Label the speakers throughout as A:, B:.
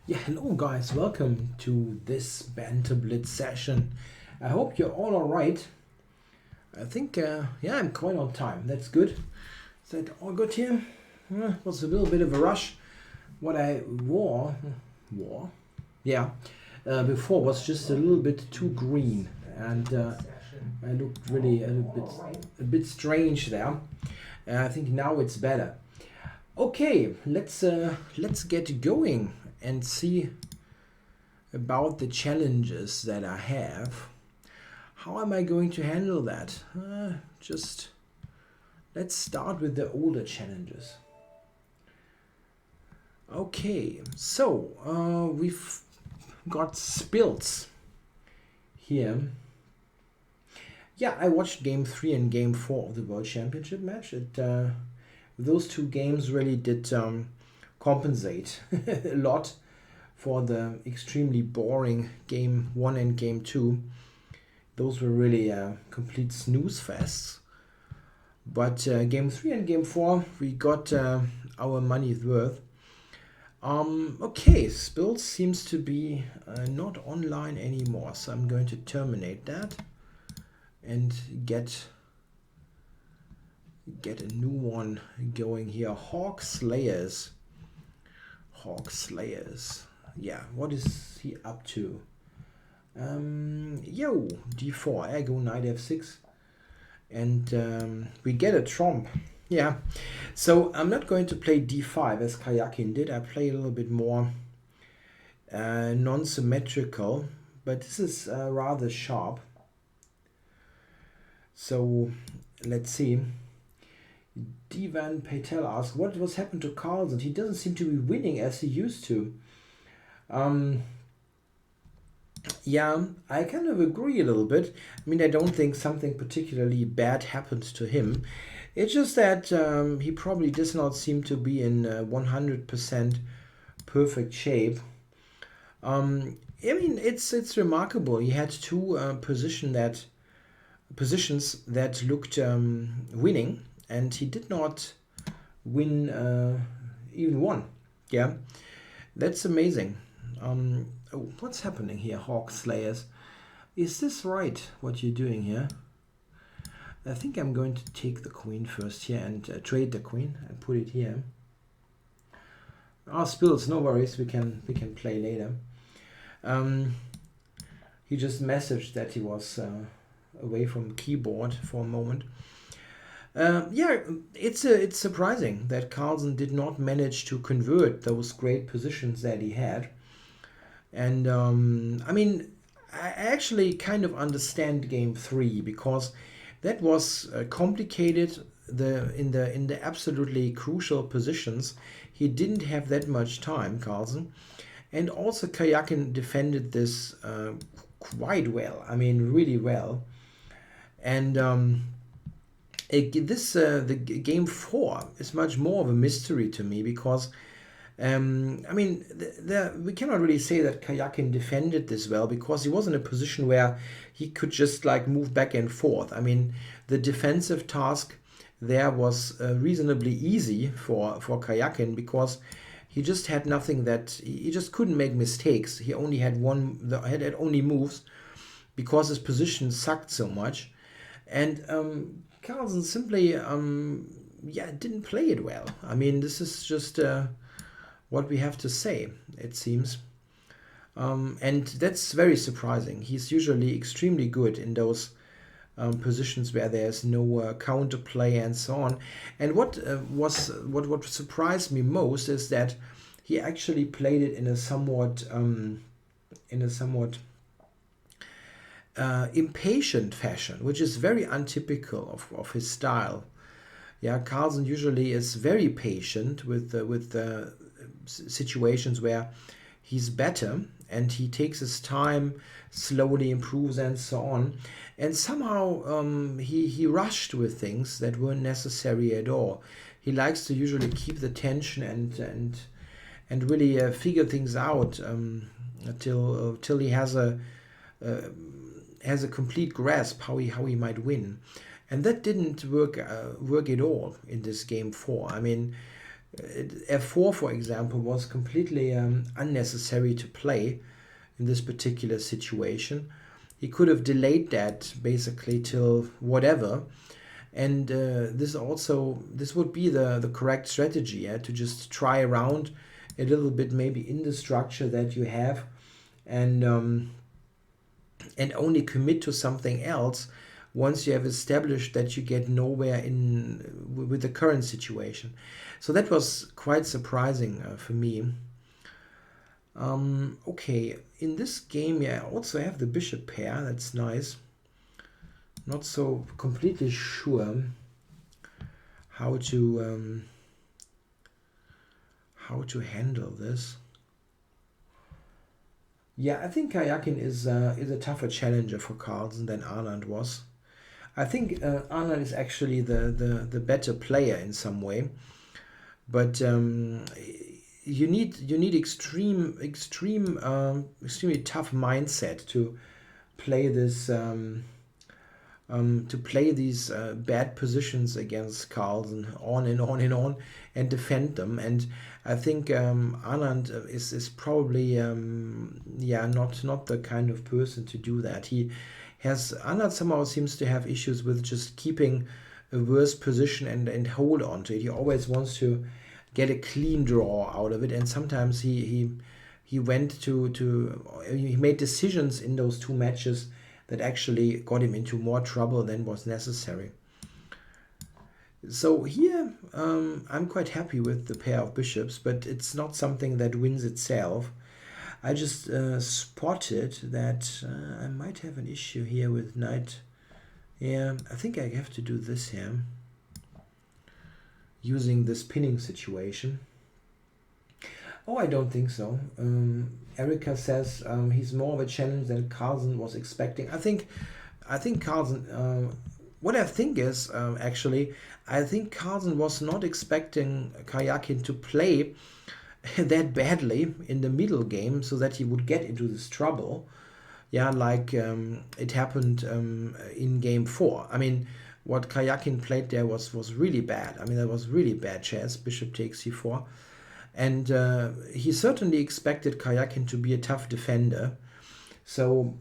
A: Yeah, hello guys, welcome to this Banter Blitz session. I hope you're all alright. I think, yeah, I'm quite on time. That's good. Is that all good here? Was a little bit of a rush. What I wore, yeah, before was just a little bit too green, and I looked really a bit strange there. I think now it's better. Okay, let's get going and see about the challenges that I have. How am I going to handle that? Just let's start with the older challenges. Okay, so we've got spills here. Yeah, I watched Game 3 and Game 4 of the World Championship match. Those two games really did compensate a lot for the extremely boring Game 1 and Game 2. Those were really complete snooze fests. But Game 3 and Game 4, we got our money's worth. Okay, Spills seems to be not online anymore, so I'm going to terminate that and get a new one going here. Hawk Slayers. Yeah, what is he up to? Yo, d4, I go knight f6, and we get a trump. Yeah, so I'm not going to play d5 as Karjakin did. I play a little bit more non-symmetrical, but this is rather sharp. So let's see. Divan Patel asks, what was happened to Carlsen? He doesn't seem to be winning as he used to. Yeah, I kind of agree a little bit. I mean, I don't think something particularly bad happened to him. It's just that he probably does not seem to be in 100% perfect shape. I mean, it's remarkable. He had two positions that looked winning, and he did not win even one. Yeah, that's amazing. Oh, what's happening here, Hawk Slayers? Is this right, what you're doing here? I think I'm going to take the queen first here and trade the queen and put it here. Spills, no worries, we can play later. He just messaged that he was away from keyboard for a moment. Yeah, it's surprising that Carlsen did not manage to convert those great positions that he had. And I mean, I actually kind of understand Game 3 because that was complicated. In the absolutely crucial positions, he didn't have that much time, Carlsen, and also Karjakin defended this quite well. I mean, really well. And the Game 4 is much more of a mystery to me because I mean, we cannot really say that Karjakin defended this well because he was in a position where he could just like move back and forth. I mean, the defensive task there was reasonably easy for Karjakin because he just had nothing that he just couldn't make mistakes. He only had had only moves because his position sucked so much, and Carlsen simply yeah, didn't play it well. I mean, this is just what we have to say, it seems. And that's very surprising. He's usually extremely good in those positions where there's no counterplay and so on. And what surprised me most is that he actually played it in a somewhat impatient fashion, which is very untypical of his style. Yeah, Carlsen usually is very patient with situations where he's better and he takes his time, slowly improves and so on. And somehow he rushed with things that weren't necessary at all. He likes to usually keep the tension and really figure things out till he has a complete grasp how he might win. And that didn't work at all in this Game 4. I mean, f4, for example, was completely unnecessary to play in this particular situation. He could have delayed that basically till whatever, and this would be the correct strategy, yeah, to just try around a little bit maybe in the structure that you have, and only commit to something else once you have established that you get nowhere with the current situation. So that was quite surprising for me. Okay, in this game, yeah, I also have the bishop pair. That's nice. Not so completely sure how to handle this. Yeah, I think Karjakin is a tougher challenger for Carlsen than Anand was. I think Anand is actually the better player in some way, but you need extremely tough mindset to play this to play these bad positions against Carlsen on and on and on and defend them. And I think Anand is probably not the kind of person to do that. Anand somehow seems to have issues with just keeping a worse position and hold on to it. He always wants to get a clean draw out of it, and sometimes he made decisions in those two matches that actually got him into more trouble than was necessary. So here I'm quite happy with the pair of bishops, but it's not something that wins itself. I just spotted that I might have an issue here with knight. Yeah, I think I have to do this here, using this pinning situation. Oh, I don't think so. Erika says he's more of a challenge than Carlsen was expecting. I think Carlsen. What I think is actually, I think Carlsen was not expecting Karjakin to play that badly in the middle game, so that he would get into this trouble. Yeah, like it happened in game 4. I mean, what Karjakin played there was really bad. I mean, that was really bad chess. Bishop takes c4. And he certainly expected Karjakin to be a tough defender. So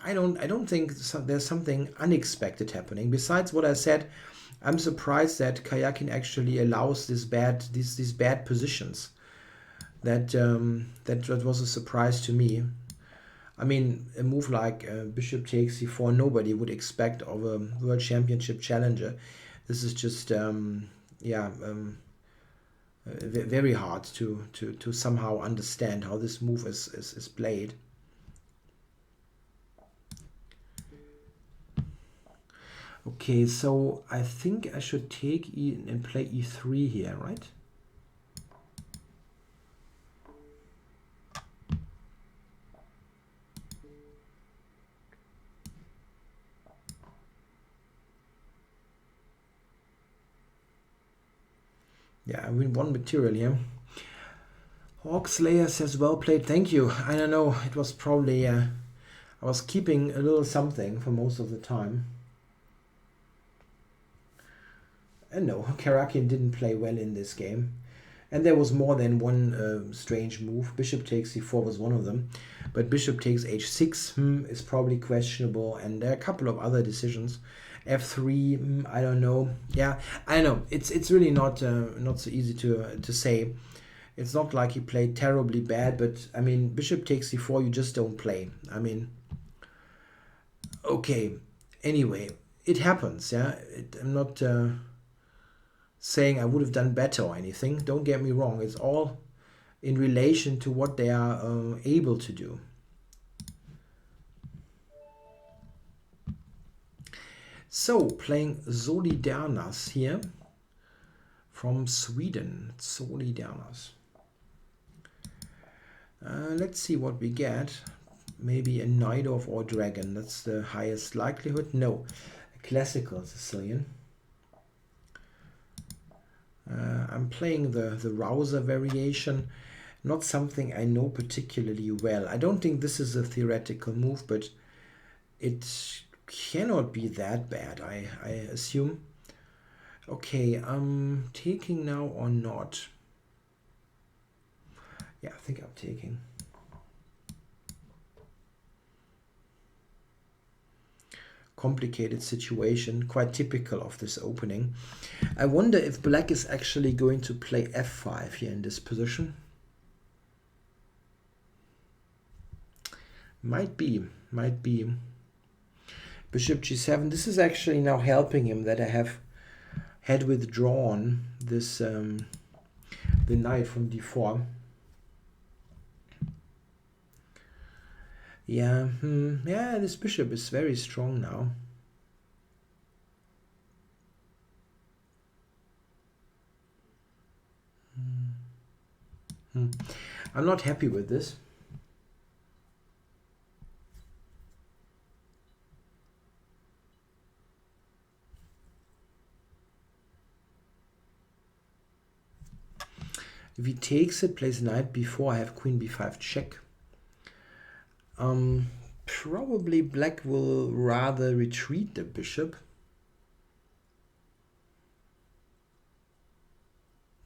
A: I don't think there's something unexpected happening. Besides what I said, I'm surprised that Karjakin actually allows these bad positions. That was a surprise to me. I mean, a move like bishop takes c4, nobody would expect of a world championship challenger. This is just very hard to somehow understand how this move is played. Okay, so I think I should take and play e3 here, right? Yeah, I win one material here. Hawkslayer says, well played, thank you. I don't know, it was probably, I was keeping a little something for most of the time. And no, Karjakin didn't play well in this game. And there was more than one strange move. Bishop takes c4 was one of them. But bishop takes h6 is probably questionable. And there are a couple of other decisions. f3, I don't know. Yeah, I know. It's really not so easy to say. It's not like he played terribly bad, but I mean, bishop takes c4, you just don't play. I mean, okay. Anyway, it happens. Yeah, I'm not saying I would have done better or anything. Don't get me wrong. It's all in relation to what they are able to do. So, playing Solidarnas here from Sweden. Solidarnas. Let's see what we get. Maybe a Najdorf or Dragon. That's the highest likelihood. No, a classical Sicilian. I'm playing the Rouser variation, not something I know particularly well. I don't think this is a theoretical move, but it cannot be that bad, I assume. Okay, I'm taking now or not. Yeah, I think I'm taking. Complicated situation, quite typical of this opening. I wonder if black is actually going to play f5 here in this position. Might be. Bishop g7. This is actually now helping him that I had withdrawn this the knight from d4. Yeah, yeah, this bishop is very strong now. I'm not happy with this. If he takes it, plays knight b4, I have queen b5 check. Probably black will rather retreat the bishop.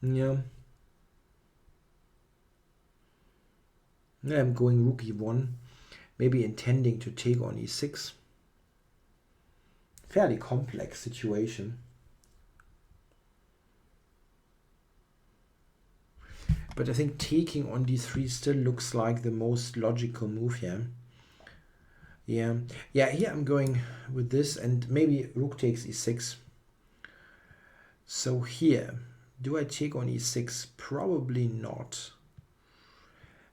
A: Yeah. I'm going rook e1, maybe intending to take on e6. Fairly complex situation. But I think taking on d3 still looks like the most logical move here. Yeah, here I'm going with this, and maybe rook takes e6. So here, do I take on e6? Probably not.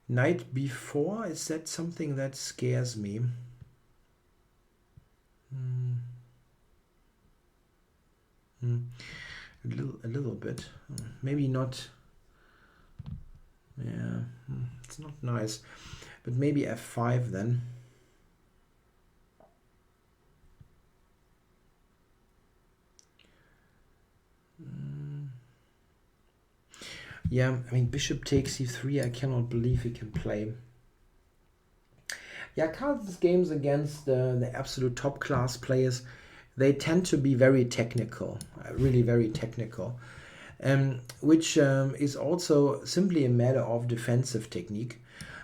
A: Knight b4, is that something that scares me? A little bit. Maybe not. Yeah, it's not nice. But maybe f5 then. Yeah, I mean, bishop takes e3, I cannot believe he can play. Yeah, Carlsen's games against the absolute top class players, they tend to be very technical, really very technical, which is also simply a matter of defensive technique.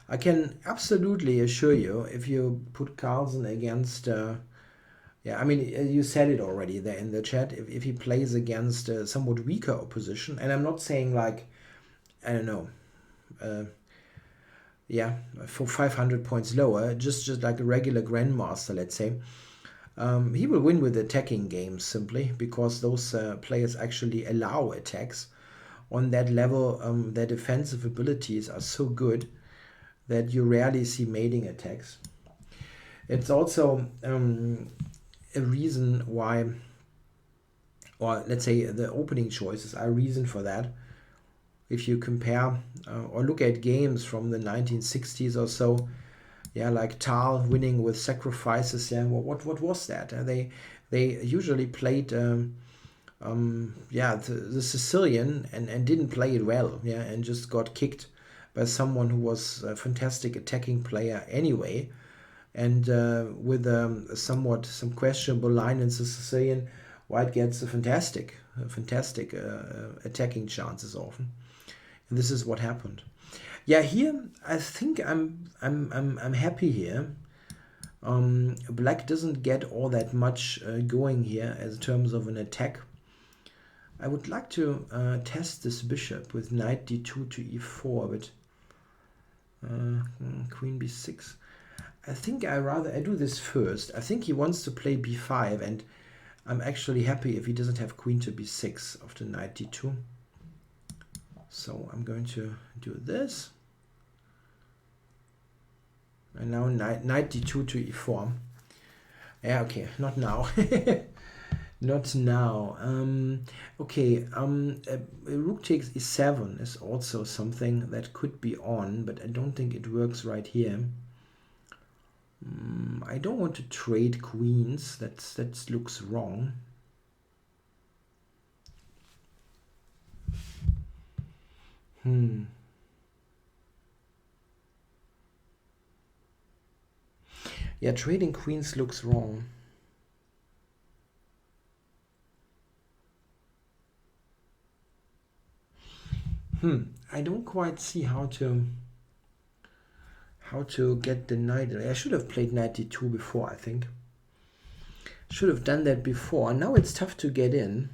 A: I can absolutely assure you, if you put Carlsen against, yeah, I mean, you said it already there in the chat, if he plays against somewhat weaker opposition, and I'm not saying like, I don't know, yeah, for 500 points lower, just like a regular grandmaster, let's say, he will win with attacking games simply because those players actually allow attacks on that level. Their defensive abilities are so good that you rarely see mating attacks. It's also a reason why, or let's say the opening choices are a reason for that. If you compare or look at games from the 1960s or so, yeah, like Tal winning with sacrifices, yeah, what was that? They usually played yeah, the Sicilian and didn't play it well, yeah, and just got kicked by someone who was a fantastic attacking player anyway, and with some questionable line in the Sicilian, White gets a fantastic attacking chances often. And this is what happened. Yeah, here I think I'm happy here. Black doesn't get all that much going here as terms of an attack. I would like to test this bishop with knight d2 to e4, but queen b6. I think I do this first. I think he wants to play b5, and I'm actually happy if he doesn't have queen to b6 after knight d2. So I'm going to do this. And now knight d2 to e4. Yeah, okay, not now. Not now. Okay, rook takes e7 is also something that could be on, but I don't think it works right here. I don't want to trade queens. That looks wrong. Yeah, trading queens looks wrong. I don't quite see how to how to get the knight. I should have played knight d2 before, I think. Should have done that before. Now it's tough to get in.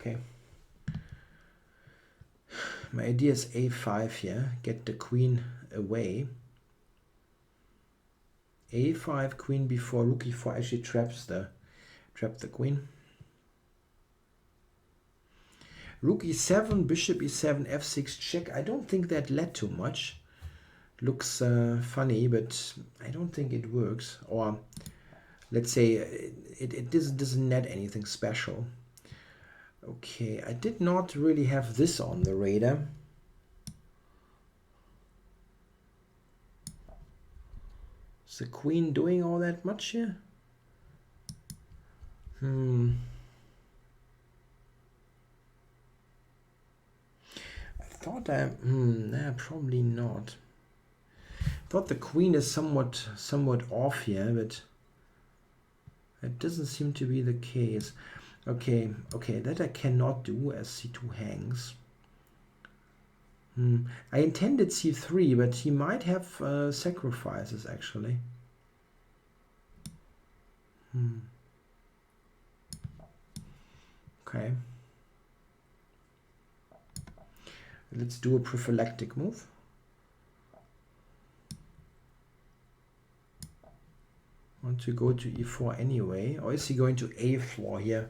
A: Okay. My idea is a5 here. Get the queen away. a5, queen b4, rook e4 actually trap the queen. Rook e7, bishop e7, f6 check. I don't think that led too much. Looks funny, but I don't think it works. Or let's say it doesn't net anything special. Okay, I did not really have this on the radar. Is the queen doing all that much here? I thought nah, probably not. I thought the queen is somewhat off here, but it doesn't seem to be the case. Okay, that I cannot do as c2 hangs. I intended c3, but he might have sacrifices actually. Okay. Let's do a prophylactic move. Want to go to e4 anyway, or is he going to a4 here?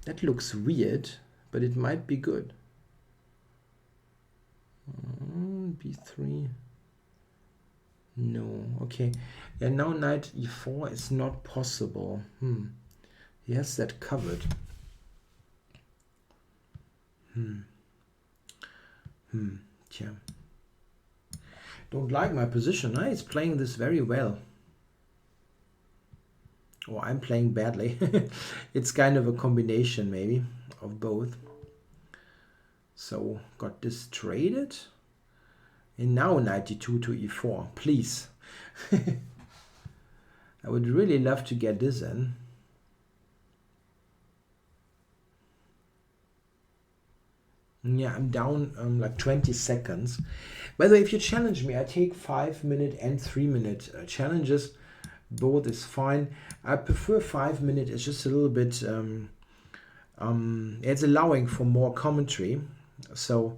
A: That looks weird, but it might be good. b3. No. Okay. Yeah, now knight e4 is not possible. He has that covered. Tja. Don't like my position. Huh? He's playing this very well. Or I'm playing badly. It's kind of a combination maybe of both. So got this traded. And now knight d2 to e4. Please. I would really love to get this in. Yeah, I'm down like 20 seconds. By the way, if you challenge me, I take 5-minute and 3-minute challenges. Both is fine. I prefer 5-minute. It's just a little bit it's allowing for more commentary, so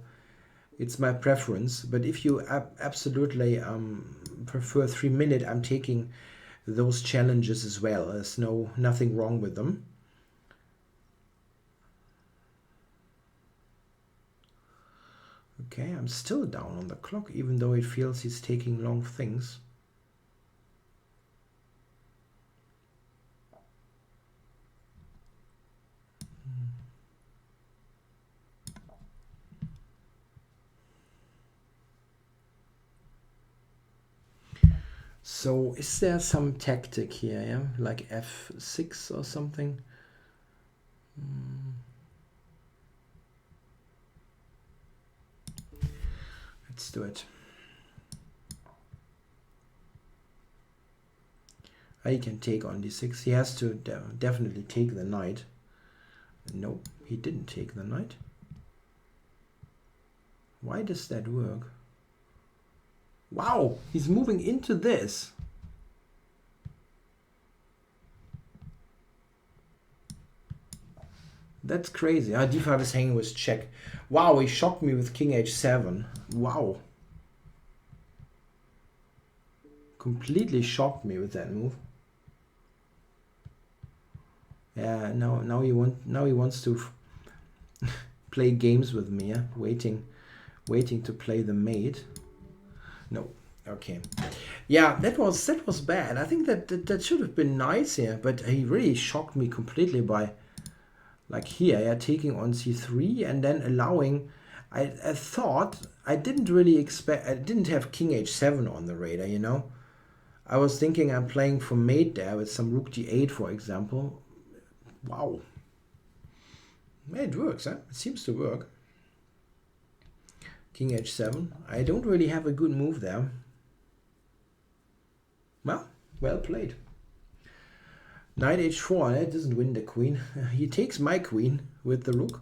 A: it's my preference. But if you absolutely prefer 3-minute, I'm taking those challenges as well. There's nothing wrong with them. Okay, I'm still down on the clock, even though it feels he's taking long things. So is there some tactic here, yeah? Like f6 or something? Let's do it. He can take on d6. He has to definitely take the knight. Nope, he didn't take the knight. Why does that work? Wow, he's moving into this. That's crazy. d5 is hanging with check. Wow, he shocked me with king h7. Wow. Completely shocked me with that move. Yeah, now he wants to play games with me, yeah? Waiting to play the mate. No. Okay. Yeah, that was bad. I think that should have been nice here, but he really shocked me completely by, like here, yeah, taking on c3 and then allowing. I thought, I didn't really expect, I didn't have king h7 on the radar, you know. I was thinking I'm playing for mate there with some rook d8, for example. Wow. It works, huh? It seems to work. King h7. I don't really have a good move there. Well played. Knight h4, that doesn't win the queen. He takes my queen with the rook.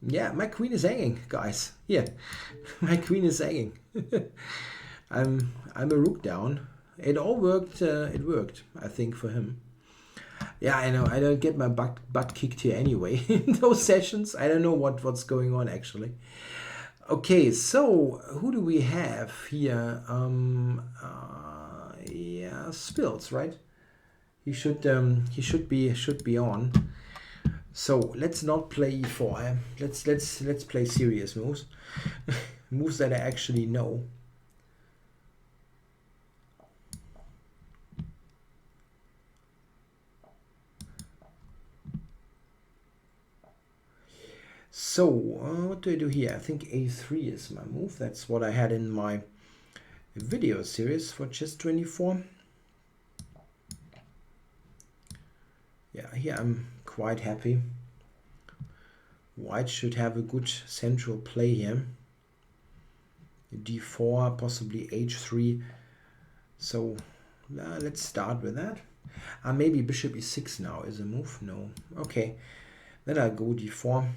A: Yeah, my queen is hanging, guys. Yeah, my queen is hanging. I'm a rook down. It all worked. It worked, I think, for him. Yeah, I know. I don't get my butt kicked here anyway in those sessions. I don't know what's going on actually. Okay, so who do we have here? Yeah, Spills, right? He should be on. So let's not play e4. Let's play serious moves, moves that I actually know. So what do I do here? I think a3 is my move. That's what I had in my video series for Chess24. Yeah, here I'm quite happy. White should have a good central play here. d4, possibly h3. So let's start with that. Maybe bishop e6 now is a move. No. Okay. Then I'll go d4.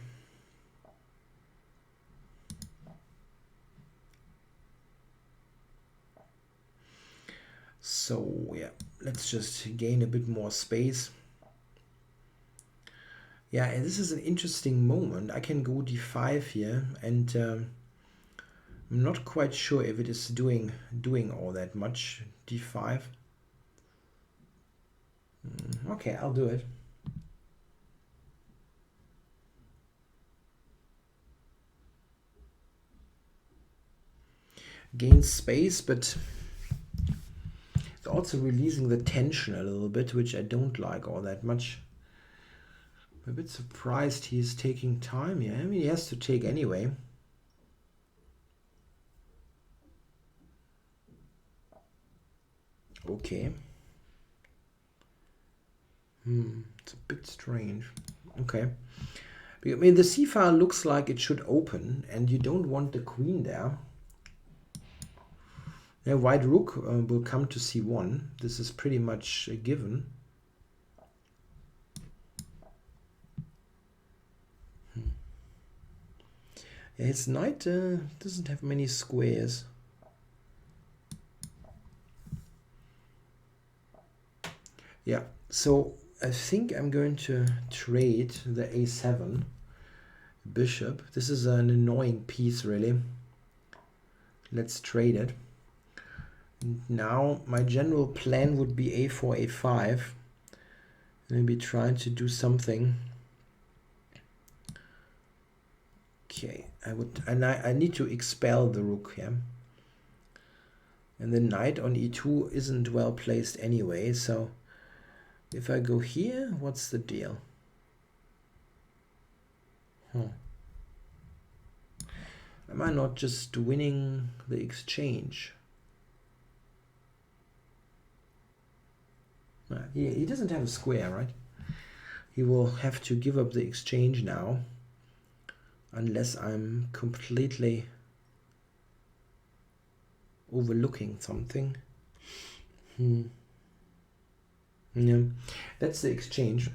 A: So yeah, let's just gain a bit more space. Yeah, and this is an interesting moment. I can go d5 here, and I'm not quite sure if it is doing all that much. d5. Okay, I'll do it. Gain space, but it's also releasing the tension a little bit, which I don't like all that much. I'm a bit surprised he's taking time here. I mean, he has to take anyway. Okay. It's a bit strange. Okay. I mean, the c-file looks like it should open, and you don't want the queen there. Now, white rook will come to c1. This is pretty much a given. Yeah, his knight doesn't have many squares. Yeah, so I think I'm going to trade the a7 bishop. This is an annoying piece, really. Let's trade it. Now my general plan would be a4, a5. Maybe trying to do something. Okay, I need to expel the rook here. And the knight on e2 isn't well placed anyway, so if I go here, what's the deal? Am I not just winning the exchange? He doesn't have a square, right? He will have to give up the exchange now, unless I'm completely overlooking something. Yeah, that's the exchange.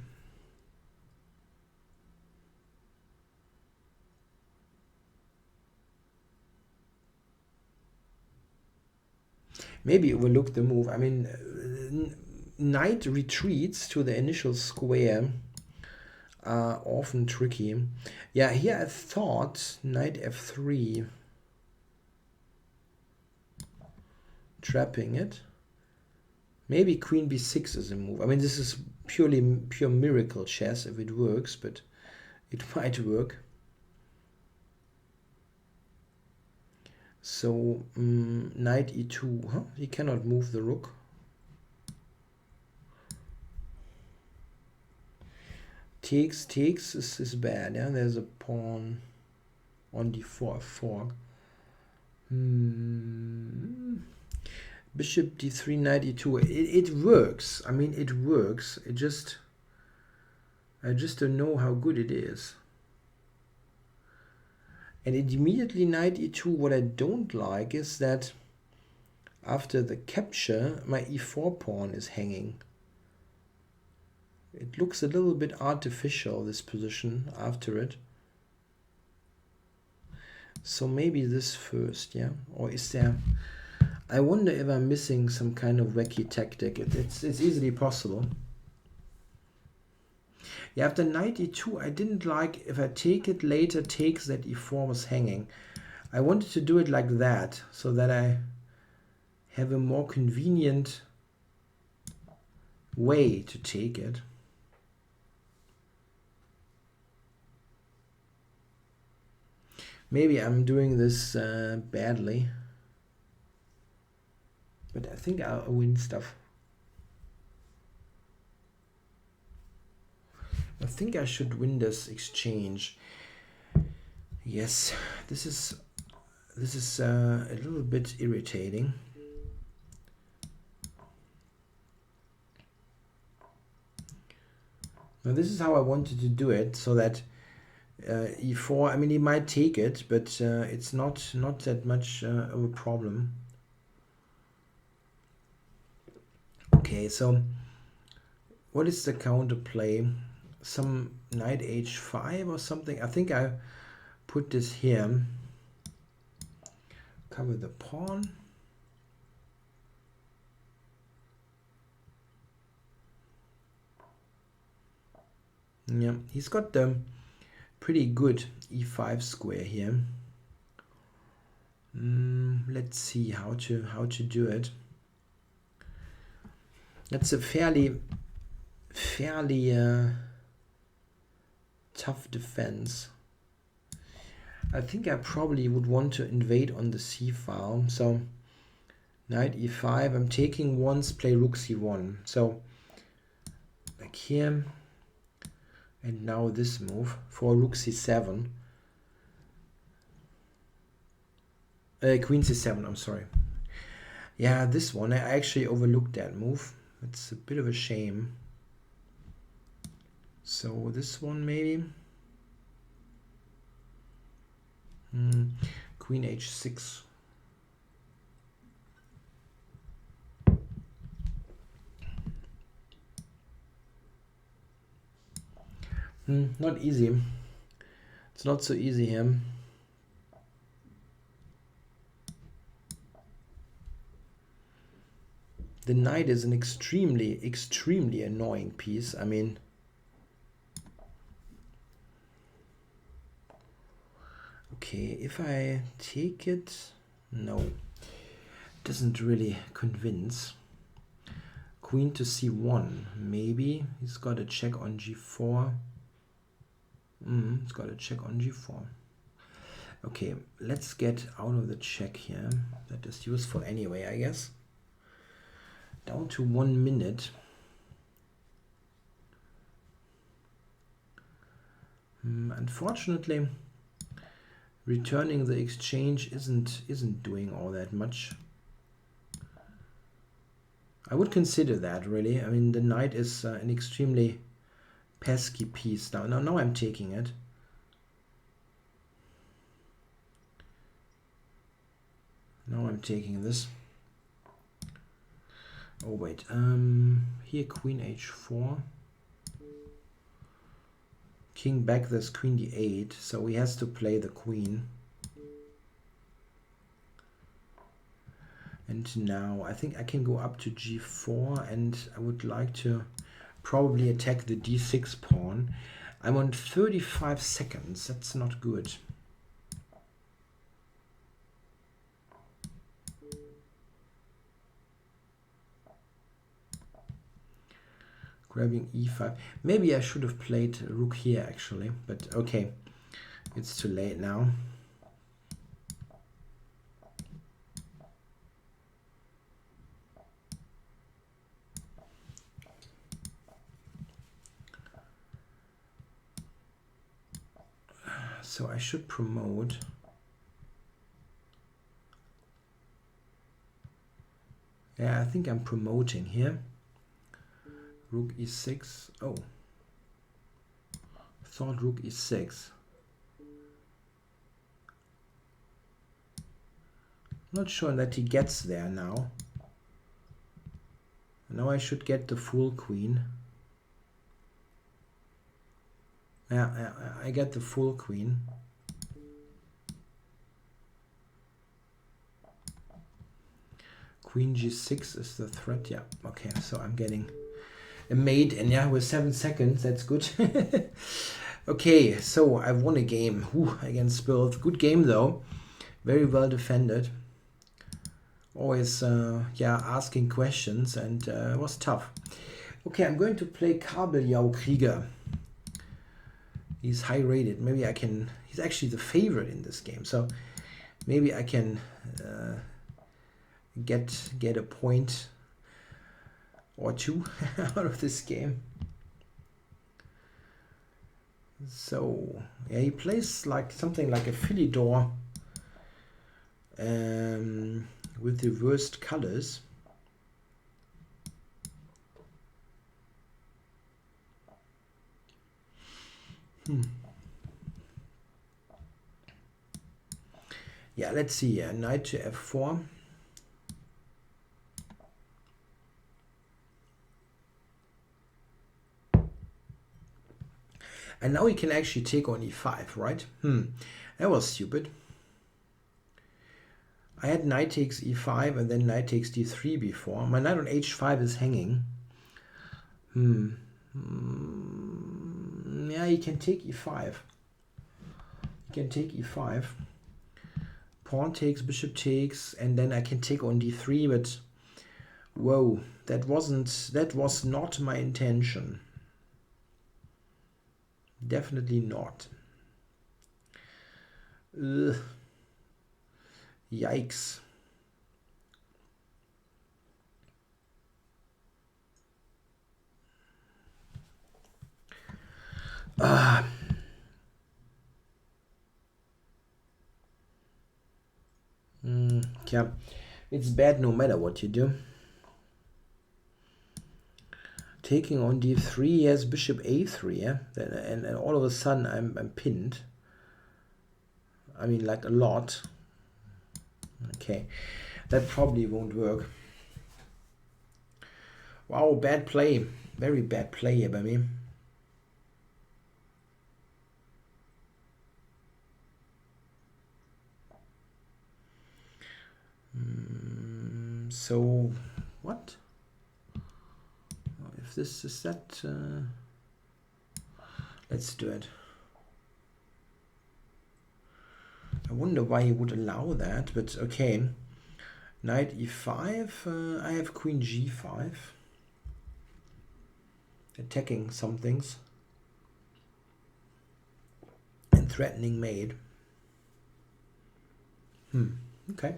A: Maybe overlook the move. I mean, knight retreats to the initial square are often tricky. Yeah, here I thought knight f3, trapping it. Maybe queen b6 is a move. I mean, this is pure miracle chess if it works, but it might work. So knight e2, he cannot move the rook. Takes is bad. Yeah, there's a pawn on d4 fork. Bishop d3, knight e2. It works. I mean, it works. I just don't know how good it is. And it immediately knight e2. What I don't like is that After the capture, my e4 pawn is hanging. It looks a little bit artificial, this position after it. So maybe this first, yeah? Or is there... I wonder if I'm missing some kind of wacky tactic. It's easily possible. Yeah, after knight e2, I didn't like if I take it later, takes that e4 was hanging. I wanted to do it like that, so that I have a more convenient way to take it. Maybe I'm doing this badly. But I think I'll win stuff. I think I should win this exchange. Yes, this is a little bit irritating. Now this is how I wanted to do it, so that e4. I mean, he might take it, but it's not that much of a problem. Okay, so what is the counterplay? Some knight h5 or something. I think I put this here. Cover the pawn. Yeah, he's got the pretty good e5 square here. Let's see how to do it. That's a fairly tough defense. I think I probably would want to invade on the c file. So knight e5. I'm taking once, play rook c1. So like here. And now this move for rook c7. Queen c7, I'm sorry. Yeah, this one, I actually overlooked that move. It's a bit of a shame. So this one maybe. Queen h6. Not easy. It's not so easy here. The knight is an extremely annoying piece. I mean, okay, if I take it, no, it doesn't really convince. Queen to c1, maybe. He's got a check on g4. He's got a check on g4. Okay, let's get out of the check here. That is useful anyway, I guess. Down to 1 minute. Unfortunately, returning the exchange isn't doing all that much. I would consider that, really. I mean, the knight is an extremely pesky piece. Now I'm taking it. Now I'm taking this. Oh wait, here queen h4. King back, there's queen d8, so he has to play the queen. And now I think I can go up to g4, and I would like to probably attack the d6 pawn. I'm on 35 seconds, that's not good. Grabbing e5. Maybe I should have played rook here actually, but okay, it's too late now. So I should promote. Yeah, I think I'm promoting here. Rook e6. Oh, thought rook e6. Not sure that he gets there now. Now I should get the full queen. Yeah, I get the full queen. Queen g6 is the threat. Yeah, okay, so I'm getting a mate, and yeah, with 7 seconds, that's good. Okay, so I won a game against Spilth. Good game though, very well defended. Always, yeah, asking questions, and it was tough. Okay, I'm going to play Kabeljau Krieger. He's high rated. Maybe I can. He's actually the favorite in this game, so maybe I can get a point or two out of this game. So yeah, he plays like something like a Philidor with reversed colors. Yeah, let's see. Knight to f4. And now he can actually take on e5, right? That was stupid. I had knight takes e5 and then knight takes d3 before. My knight on h5 is hanging. Yeah, he can take e5. He can take e5. Pawn takes, bishop takes, and then I can take on d3, but whoa, that was not my intention. Definitely not. Ugh. Yikes. Yeah, it's bad no matter what you do. Taking on d3, yes, bishop a3, yeah, and all of a sudden I'm pinned. I mean, like a lot. Okay, that probably won't work. Wow, bad play. Very bad play here by me. So, what? If this is that, let's do it. I wonder why he would allow that, but okay. Knight e5, I have queen g5. Attacking some things. And threatening mate. Okay.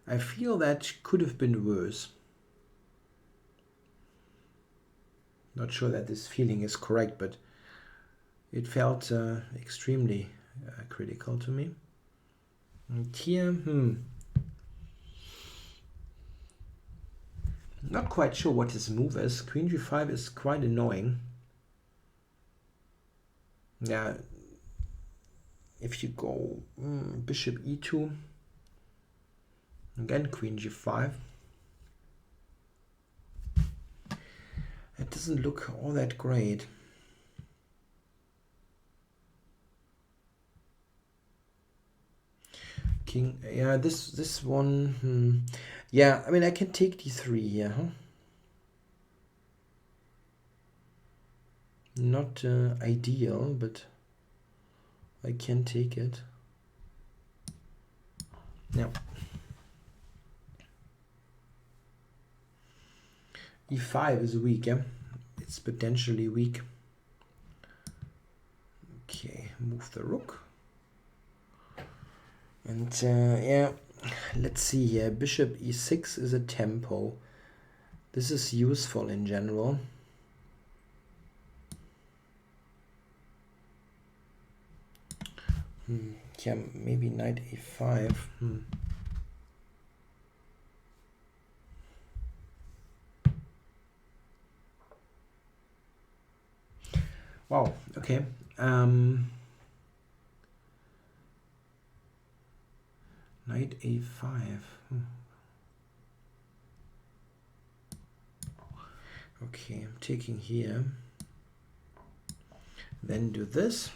A: I feel that could have been worse. Not sure that this feeling is correct, but it felt extremely critical to me. And here, not quite sure what his move is. Queen g5 is quite annoying. Yeah, if you go bishop e2, again queen g5. It doesn't look all that great. King, yeah, this one, yeah, I mean I can take d3 here, huh? Not ideal, but I can take it. Yeah. e5 is weak, yeah? It's potentially weak. Okay, move the rook. And yeah, let's see here. Bishop e6 is a tempo. This is useful in general. Yeah, maybe knight a5. Wow, okay. Knight a5. Okay, I'm taking here. Then do this.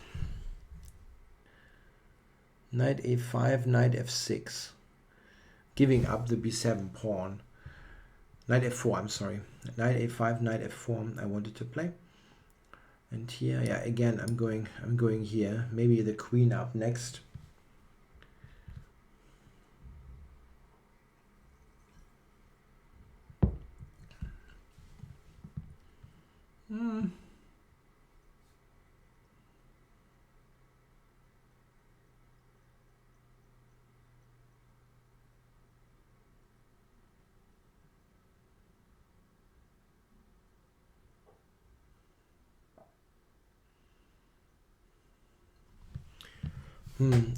A: Knight a5, knight f6. Giving up the b7 pawn. Knight f4, I'm sorry. Knight a5, knight f4 I wanted to play. And here, yeah, again I'm going here. Maybe the queen up next.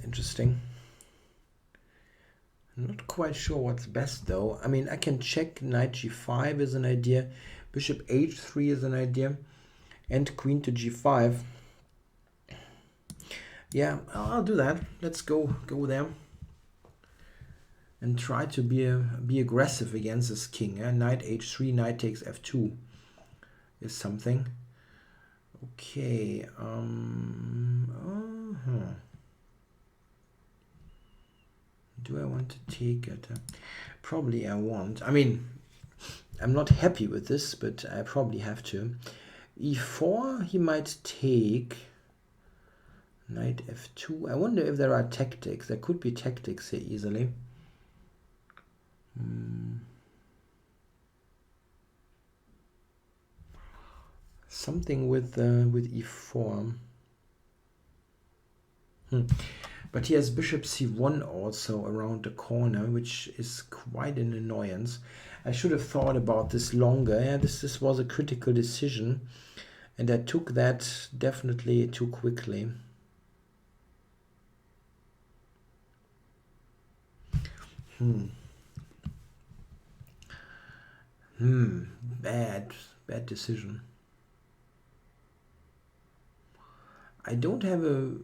A: Interesting. I'm not quite sure what's best though. I mean, I can check knight g5 is an idea, bishop h3 is an idea, and queen to g5. Yeah, I'll do that. Let's go there and try to be aggressive against this king. Knight h3, knight takes f2 is something. Okay. Do I want to take it? Probably I won't. I mean, I'm not happy with this, but I probably have to. e4, he might take knight f2. I wonder if there are tactics. There could be tactics here easily. Something with e4. But he has bishop c1 also around the corner, which is quite an annoyance. I should have thought about this longer. Yeah, this was a critical decision, and I took that definitely too quickly. Bad decision. I don't have a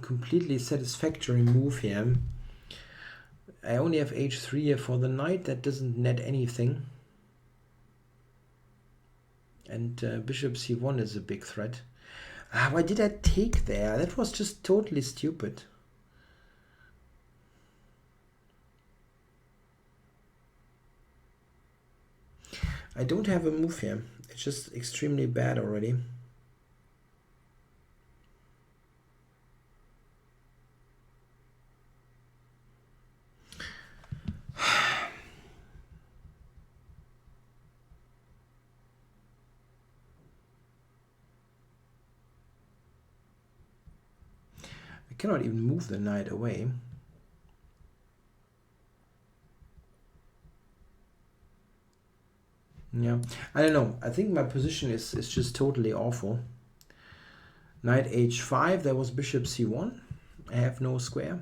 A: completely satisfactory move here. I only have h3 here for the knight. That doesn't net anything. And bishop c1 is a big threat. Why did I take there? That was just totally stupid. I don't have a move here. It's just extremely bad already. I cannot even move the knight away. Yeah, I don't know. I think my position is just totally awful. Knight h5, there was bishop c1. I have no square.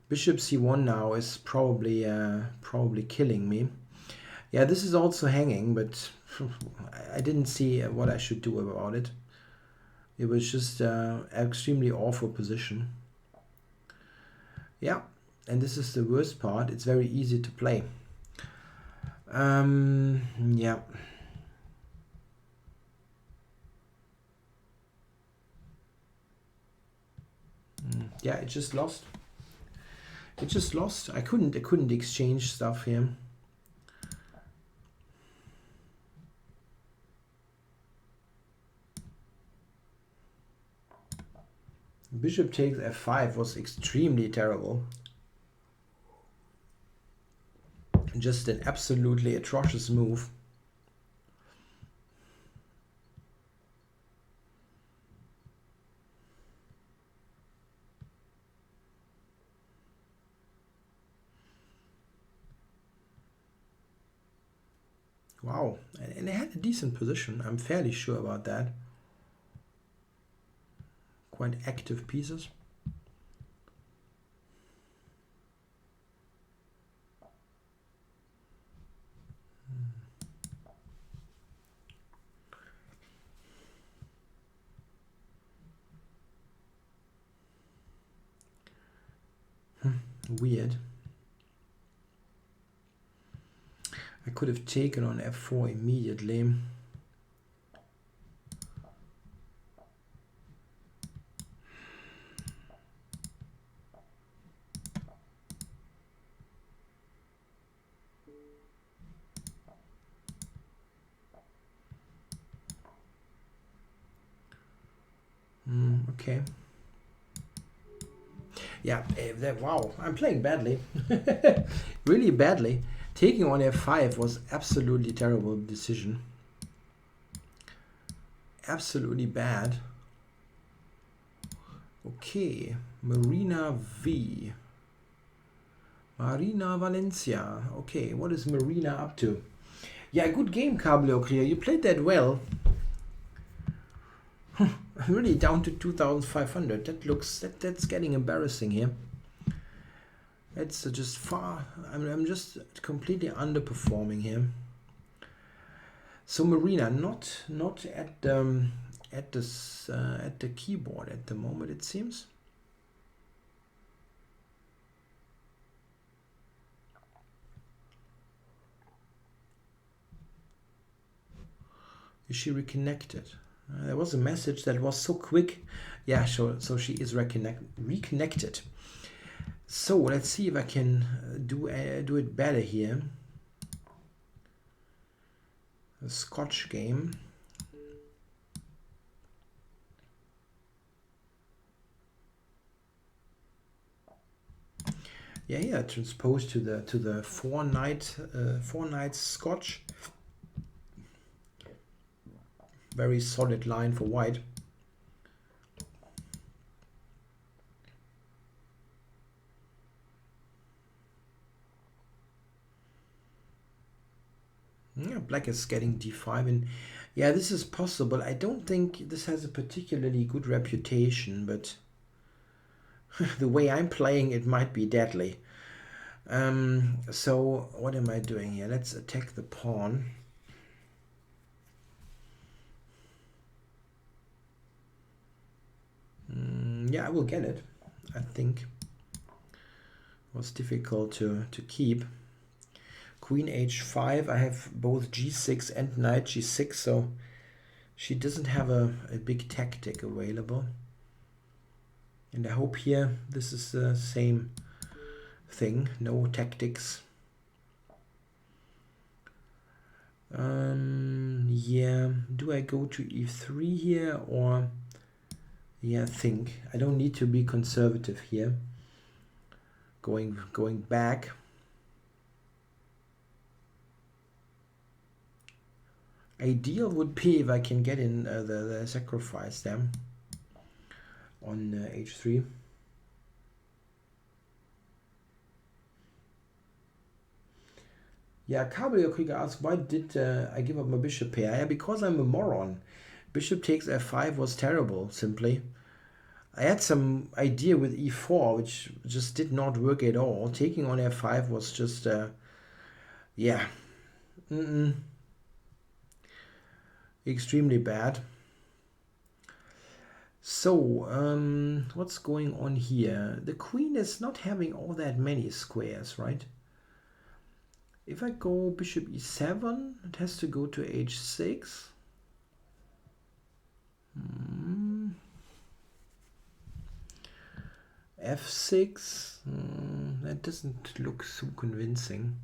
A: Bishop c1 now is probably killing me. Yeah, this is also hanging, but I didn't see what I should do about it. It was just an extremely awful position. Yeah, and this is the worst part. It's very easy to play. Yeah. Yeah, it just lost. It just lost. I couldn't exchange stuff here. Bishop takes f5 was extremely terrible. Just an absolutely atrocious move. Wow, and they had a decent position. I'm fairly sure about that. Quite active pieces. Weird. I could have taken on f4 immediately. Okay. Yeah, wow, I'm playing badly. Really badly. Taking on f5 was absolutely terrible decision. Absolutely bad. Okay, Marina V. Marina Valencia. Okay, what is Marina up to? Yeah, good game, Cableoclear. You played that well. I'm really down to 2,500. That looks that's getting embarrassing here. It's just far. I'm just completely underperforming here. So Marina, not at the keyboard at the moment, it seems. Is she reconnected? There was a message that was so quick. Yeah, so she is reconnected. So let's see if I can do it better here. A Scotch game. Yeah, transposed to the four nights Scotch. Very solid line for white. Yeah, black is getting d5, and yeah, this is possible. I don't think this has a particularly good reputation, but the way I'm playing, it might be deadly. So what am I doing here? Let's attack the pawn. Yeah, I will get it. I think it was difficult to keep. Queen h5. I have both g6 and knight g6, so she doesn't have a big tactic available. And I hope here this is the same thing, no tactics. Yeah, do I go to e3 here, or yeah, I don't need to be conservative here. Going back. Ideal would be if I can get in the sacrifice them on h3. Yeah, Cabrio Krieger asks, why did I give up my bishop here? Yeah, because I'm a moron. Bishop takes f5 was terrible, simply. I had some idea with e4, which just did not work at all. Taking on f5 was just, yeah, extremely bad. So, what's going on here? The queen is not having all that many squares, right? If I go bishop e7, it has to go to h6. f6. That doesn't look so convincing.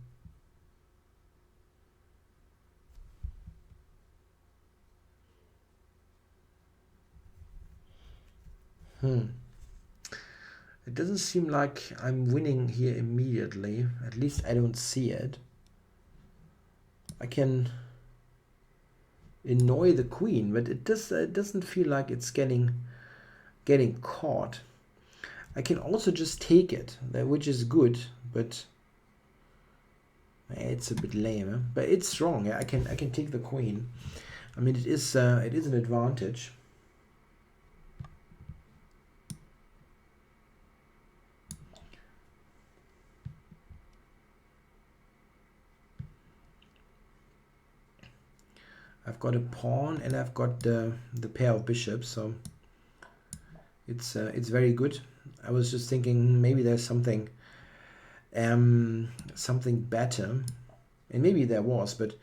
A: It doesn't seem like I'm winning here immediately. At least I don't see it. I can annoy the queen, but it doesn't feel like it's getting caught. I can also just take it, which is good, but it's a bit lame. Huh? But it's strong. Yeah, I can take the queen. I mean, it is an advantage. I've got a pawn and I've got the pair of bishops, so it's very good. I was just thinking maybe there's something something better, and maybe there was, but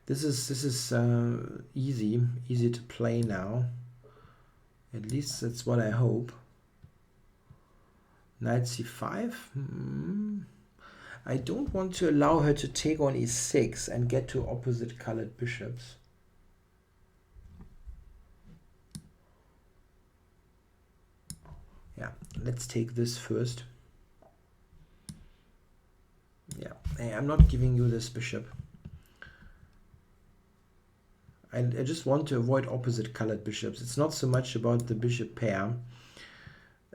A: this is easy to play now. At least that's what I hope. Knight c5. I don't want to allow her to take on e6 and get to opposite colored bishops. Yeah, let's take this first. Yeah, hey, I'm not giving you this bishop. I just want to avoid opposite colored bishops. It's not so much about the bishop pair.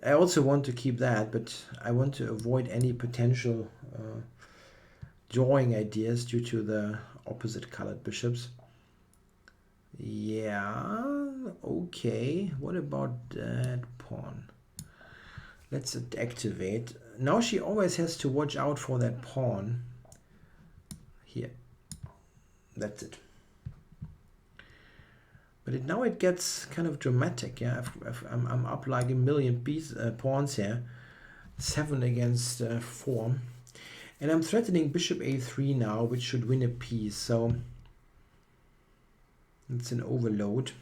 A: I also want to keep that, but I want to avoid any potential drawing ideas due to the opposite colored bishops. Yeah, okay. What about that pawn? Let's activate. Now she always has to watch out for that pawn. Here. That's it. But now it gets kind of dramatic. Yeah, I'm up like a million pawns here. 7 against 4. And I'm threatening bishop a3 now, which should win a piece. So it's an overload.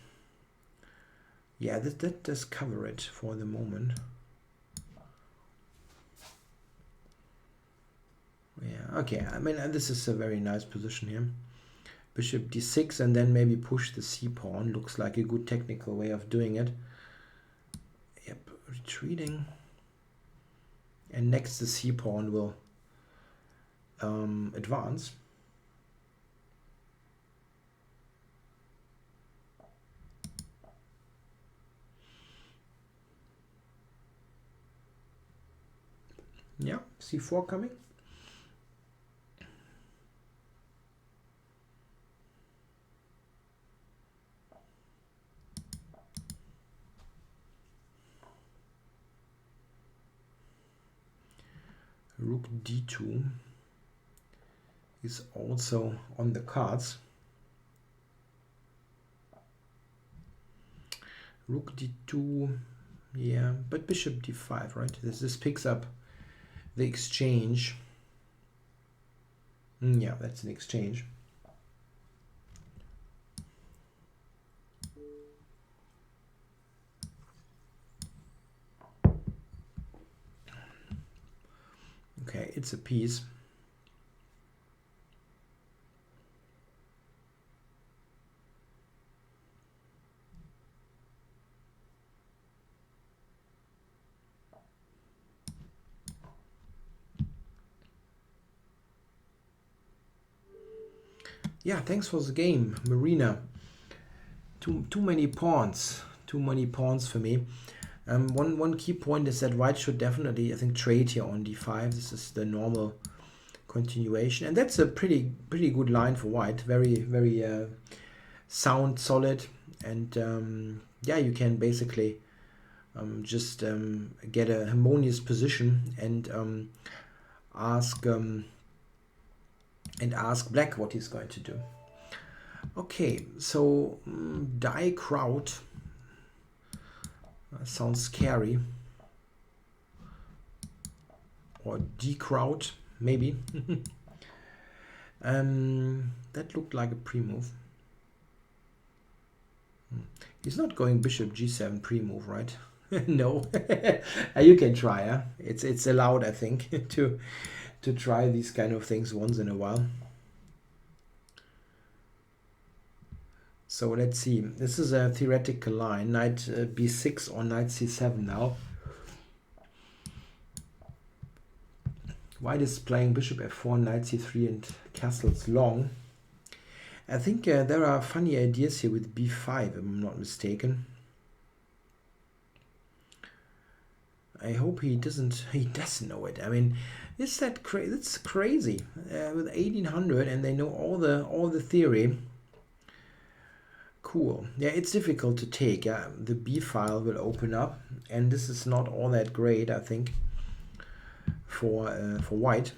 A: Yeah, that does cover it for the moment. Yeah, okay. I mean, this is a very nice position here. Bishop d6 and then maybe push the c-pawn. Looks like a good technical way of doing it. Yep, retreating. And next the c-pawn will advance. Yeah, c4 coming. Rook d2 is also on the cards. Rook d2, yeah, but bishop d5, right? This picks up the exchange. Yeah, that's an exchange. Okay, it's a piece. Yeah, thanks for the game, Marina. Too many pawns. Too many pawns for me. One key point is that white should definitely, I think, trade here on d5. This is the normal continuation, and that's a pretty good line for white. Very sound, solid, and yeah, you can basically just get a harmonious position and ask black what he's going to do. Okay, so die Kraut sounds scary, or D-Kraut maybe. That looked like a pre-move. He's not going bishop g7 pre-move, right? No. You can try, huh? It's allowed, I think, to try these kind of things once in a while. So let's see. This is a theoretical line. Knight b6 or knight c7 now. White is playing bishop f4, knight c3, and castles long. I think there are funny ideas here with b5, if I'm not mistaken. I hope he doesn't know it. I mean, is that it's crazy with 1800, and they know all the theory. Cool. Yeah, it's difficult to take. The B file will open up, and this is not all that great, I think, for white.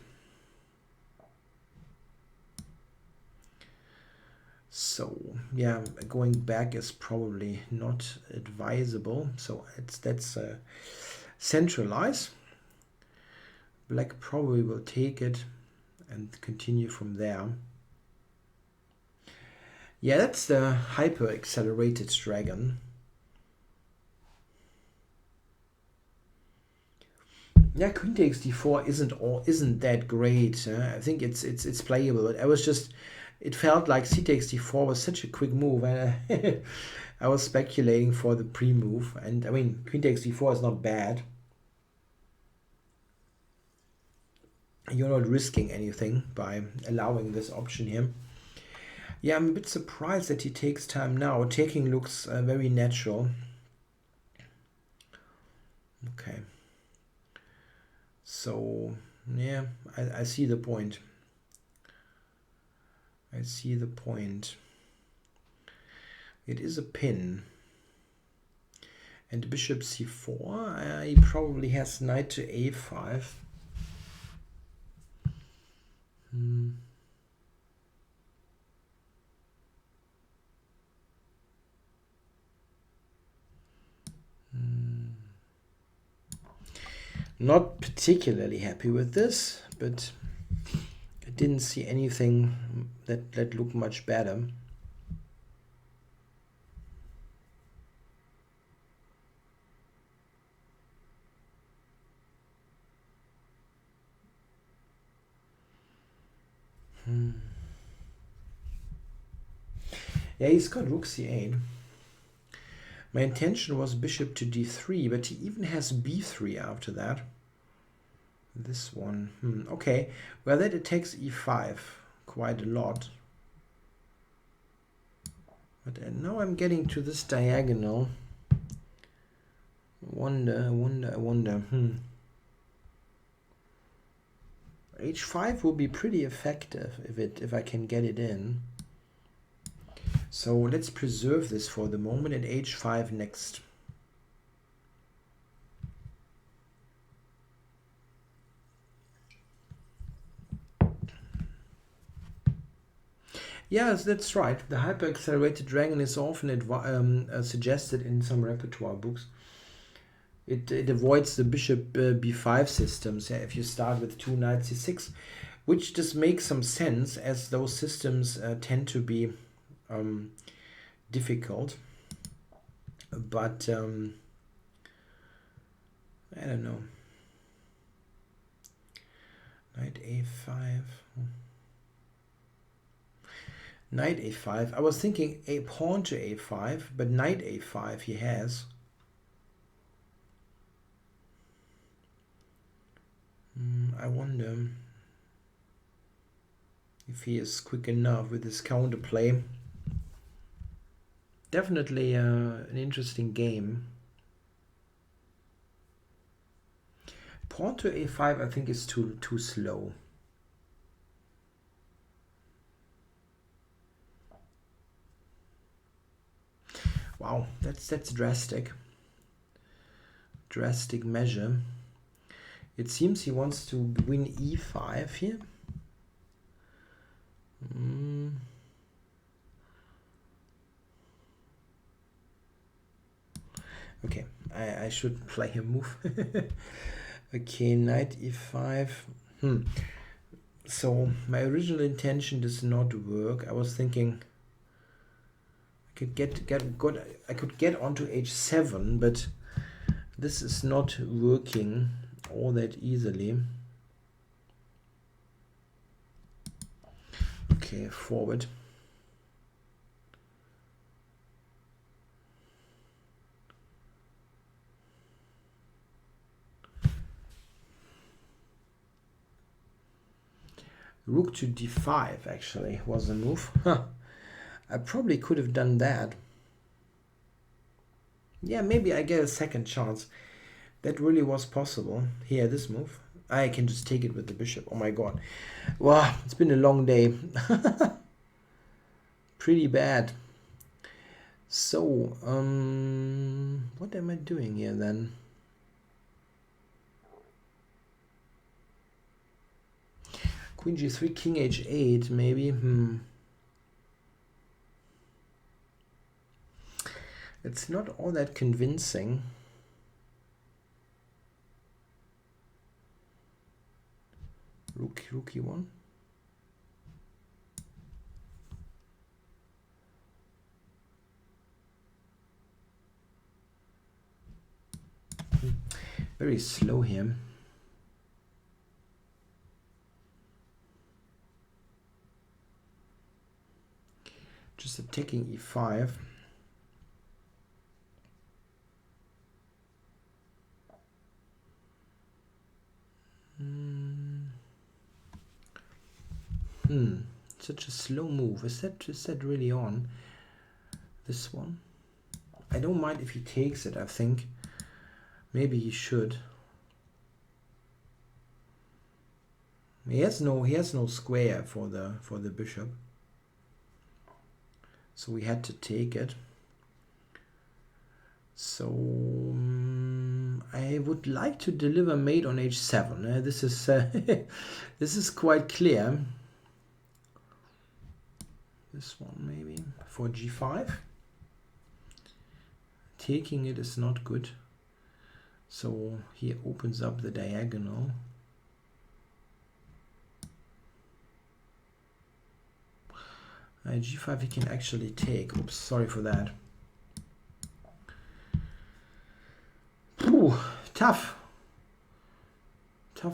A: So yeah, going back is probably not advisable. So that's centralize. Black probably will take it and continue from there. Yeah, that's the hyper accelerated dragon. Yeah, queen takes d4 isn't that great. I think it's playable, but it felt like c takes d4 was such a quick move, and I was speculating for the pre-move, and I mean queen takes d4 is not bad. You're not risking anything by allowing this option here. Yeah, I'm a bit surprised that he takes time now. Taking looks very natural. Okay. So, yeah, I see the point. I see the point. It is a pin. And bishop c4, he probably has knight to a5. Not particularly happy with this, but I didn't see anything that looked much better. Yeah, he's got rook c8. My intention was bishop to d3, but he even has b3 after that. This one. Okay, well, that attacks e5 quite a lot. But now I'm getting to this diagonal. I wonder. h5 will be pretty effective if I can get it in. So let's preserve this for the moment, at h5 next. Yes, that's right. The hyper-accelerated dragon is often suggested in some repertoire books. It avoids the bishop b5 systems. Yeah, if you start with 2 knight c6, which just makes some sense, as those systems tend to be difficult. But I don't know. Knight a5. Knight a5. I was thinking a pawn to a5, but knight a5 he has. I wonder if he is quick enough with his counterplay. Definitely an interesting game. Pawn to a5 I think is too slow. Wow, that's drastic. Drastic measure. It seems he wants to win e5 here. Okay, I should play a move. Okay, knight e5. So my original intention does not work. I was thinking I could get onto h7, but this is not working all that easily. Okay, forward. Rook to d5 actually was the move. I probably could have done that. Yeah, maybe I get a second chance. That really was possible. Here, this move. I can just take it with the bishop. Oh my god. Wow, it's been a long day. Pretty bad. So, what am I doing here then? Queen g3, king h8, maybe. It's not all that convincing. Rook e1. Very slow here. Just attacking e5. Such a slow move. Is that really on? This one? I don't mind if he takes it, I think. Maybe he should. He has no square for the bishop. So we had to take it. So I would like to deliver mate on h7. This is this is quite clear. This one maybe for g5. Taking it is not good. So he opens up the diagonal. G5 he can actually take. Oops, sorry for that. Ooh, tough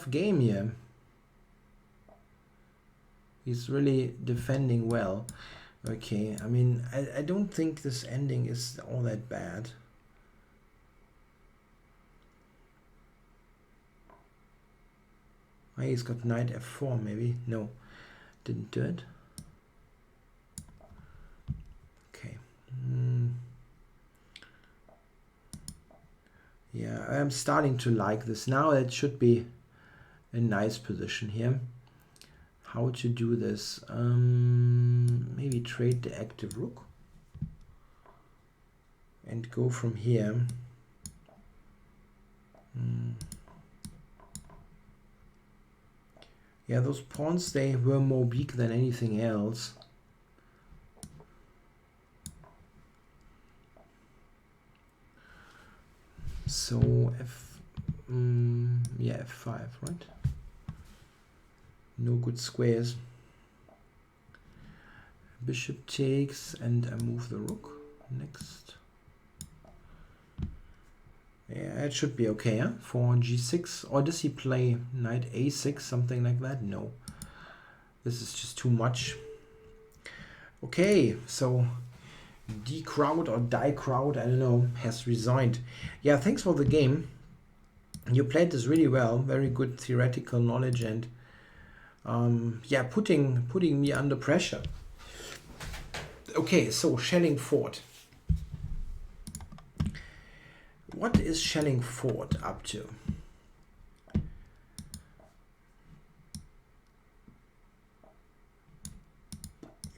A: game here. He's really defending well. Okay, I mean, I don't think this ending is all that bad. Oh, he's got knight f4 maybe. No, didn't do it. Okay. Yeah, I'm starting to like this now. It should be a nice position here. How to do this? Maybe trade the active rook and go from here. Yeah, those pawns, they were more weak than anything else. So yeah, f5, right? No good squares. Bishop takes, and I move the rook next. Yeah, it should be okay, huh? For g6. Or does he play knight a6, something like that? No. This is just too much. Okay, so D crowd or die crowd, I don't know, has resigned. Yeah, thanks for the game. You played this really well. Very good theoretical knowledge and yeah, putting me under pressure. Okay, so shelling fort. What is shelling fort up to?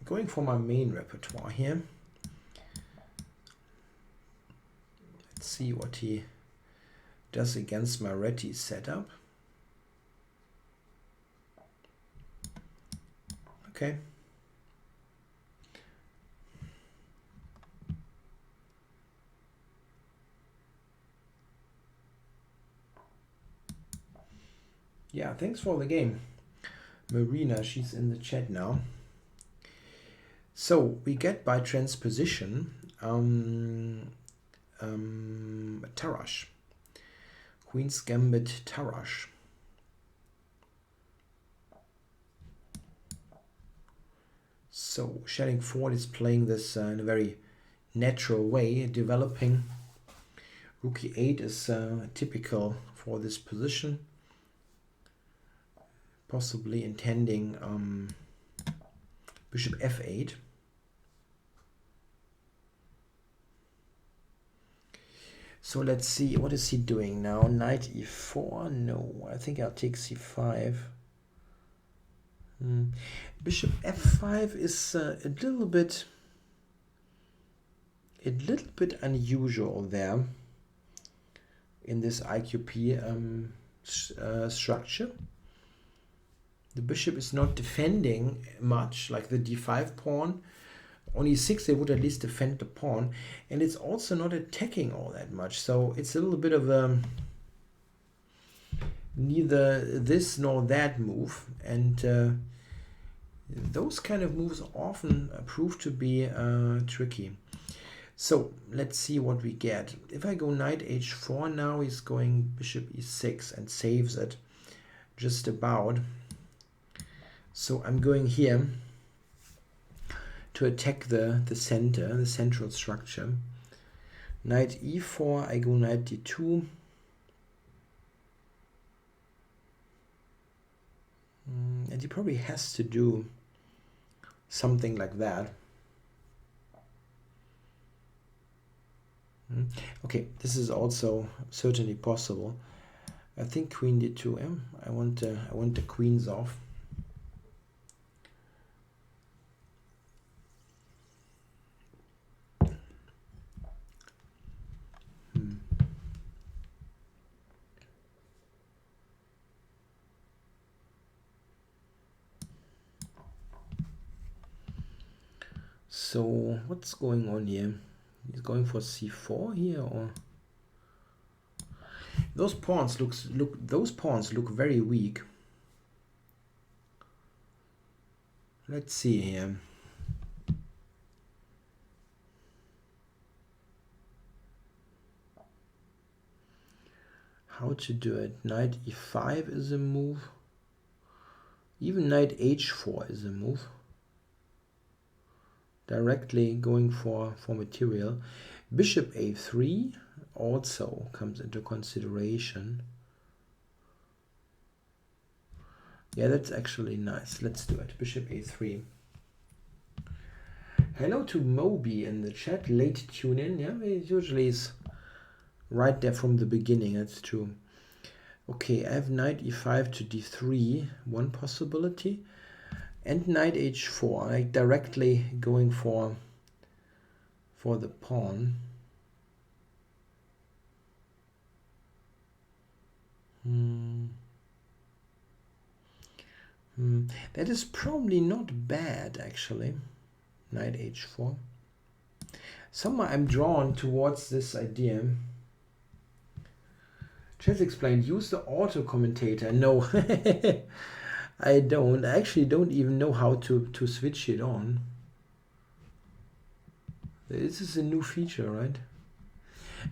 A: Going for my main repertoire here. Let's see what he does against my Reti setup. Okay. Yeah, thanks for the game. Marina, she's in the chat now. So we get by transposition Tarrasch. Queen's Gambit Tarrasch. So shelling fort is playing this in a very natural way, developing. Rook e8 is typical for this position. Possibly intending bishop f8. So let's see, what is he doing now? Knight e4? No, I think I'll take c5. Bishop f5 is a little bit unusual there in this IQP structure. The bishop is not defending much, like the d5 pawn. On e6 they would at least defend the pawn, and it's also not attacking all that much. So it's a little bit of a neither this nor that move, and those kind of moves often prove to be tricky. So let's see what we get. If I go knight h4 now, he's going bishop e6 and saves it just about. So I'm going here to attack the center, the central structure. Knight e4, I go knight d2. And he probably has to do something like that. Okay, this is also certainly possible. I think queen d2. I want the queens off. So what's going on here? He's going for c4 here, or those pawns look very weak. Let's see here. How to do it? Knight e5 is a move. Even knight h4 is a move. Directly going for material. Bishop a3 also comes into consideration. Yeah, that's actually nice. Let's do it. Bishop a3. Hello to Moby in the chat. Late tune in. Yeah, it usually is right there from the beginning. That's true. Okay, I have knight e5 to d3. One possibility. And knight h4, like directly going for the pawn. That is probably not bad, actually. Knight h4. Somehow I'm drawn towards this idea. ChessExplained, use the auto commentator. No, I don't. I actually don't even know how to switch it on. This is a new feature, right?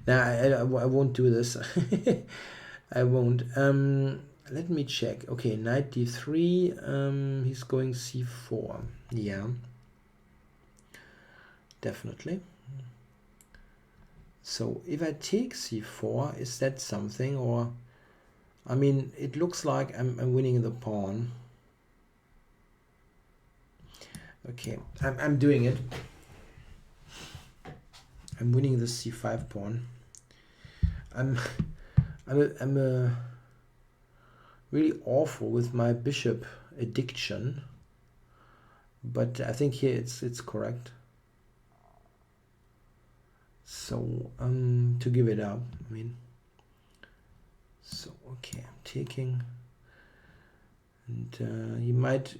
A: Nah, I won't do this. I won't. Let me check. Okay, knight d3. He's going c4. Yeah, definitely. So if I take c4, is that something, or I mean, it looks like I'm winning the pawn. Okay, I'm doing it. I'm winning the c5 pawn. I'm really awful with my bishop addiction, but I think here it's correct. So to give it up, I mean. So okay, I'm taking, and he might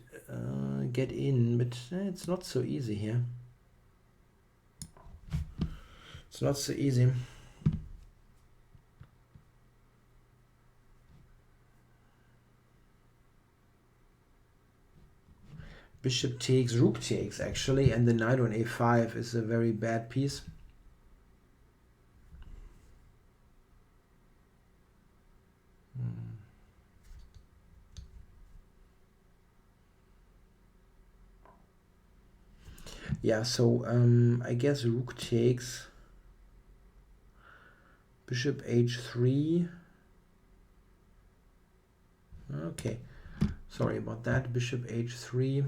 A: get in, but it's not so easy here. It's not so easy. Bishop takes, rook takes actually, and the knight on a5 is a very bad piece. Yeah, so I guess rook takes, bishop h3. Okay, sorry about that. Bishop h3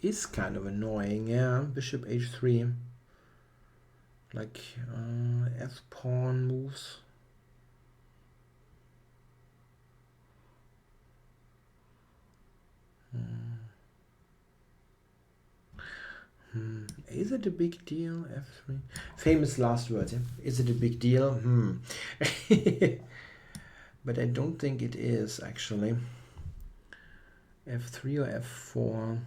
A: is kind of annoying. Yeah, bishop h3, like f pawn moves. Is it a big deal? F3. Famous last words. Yeah? Is it a big deal? But I don't think it is actually. F3 or F4.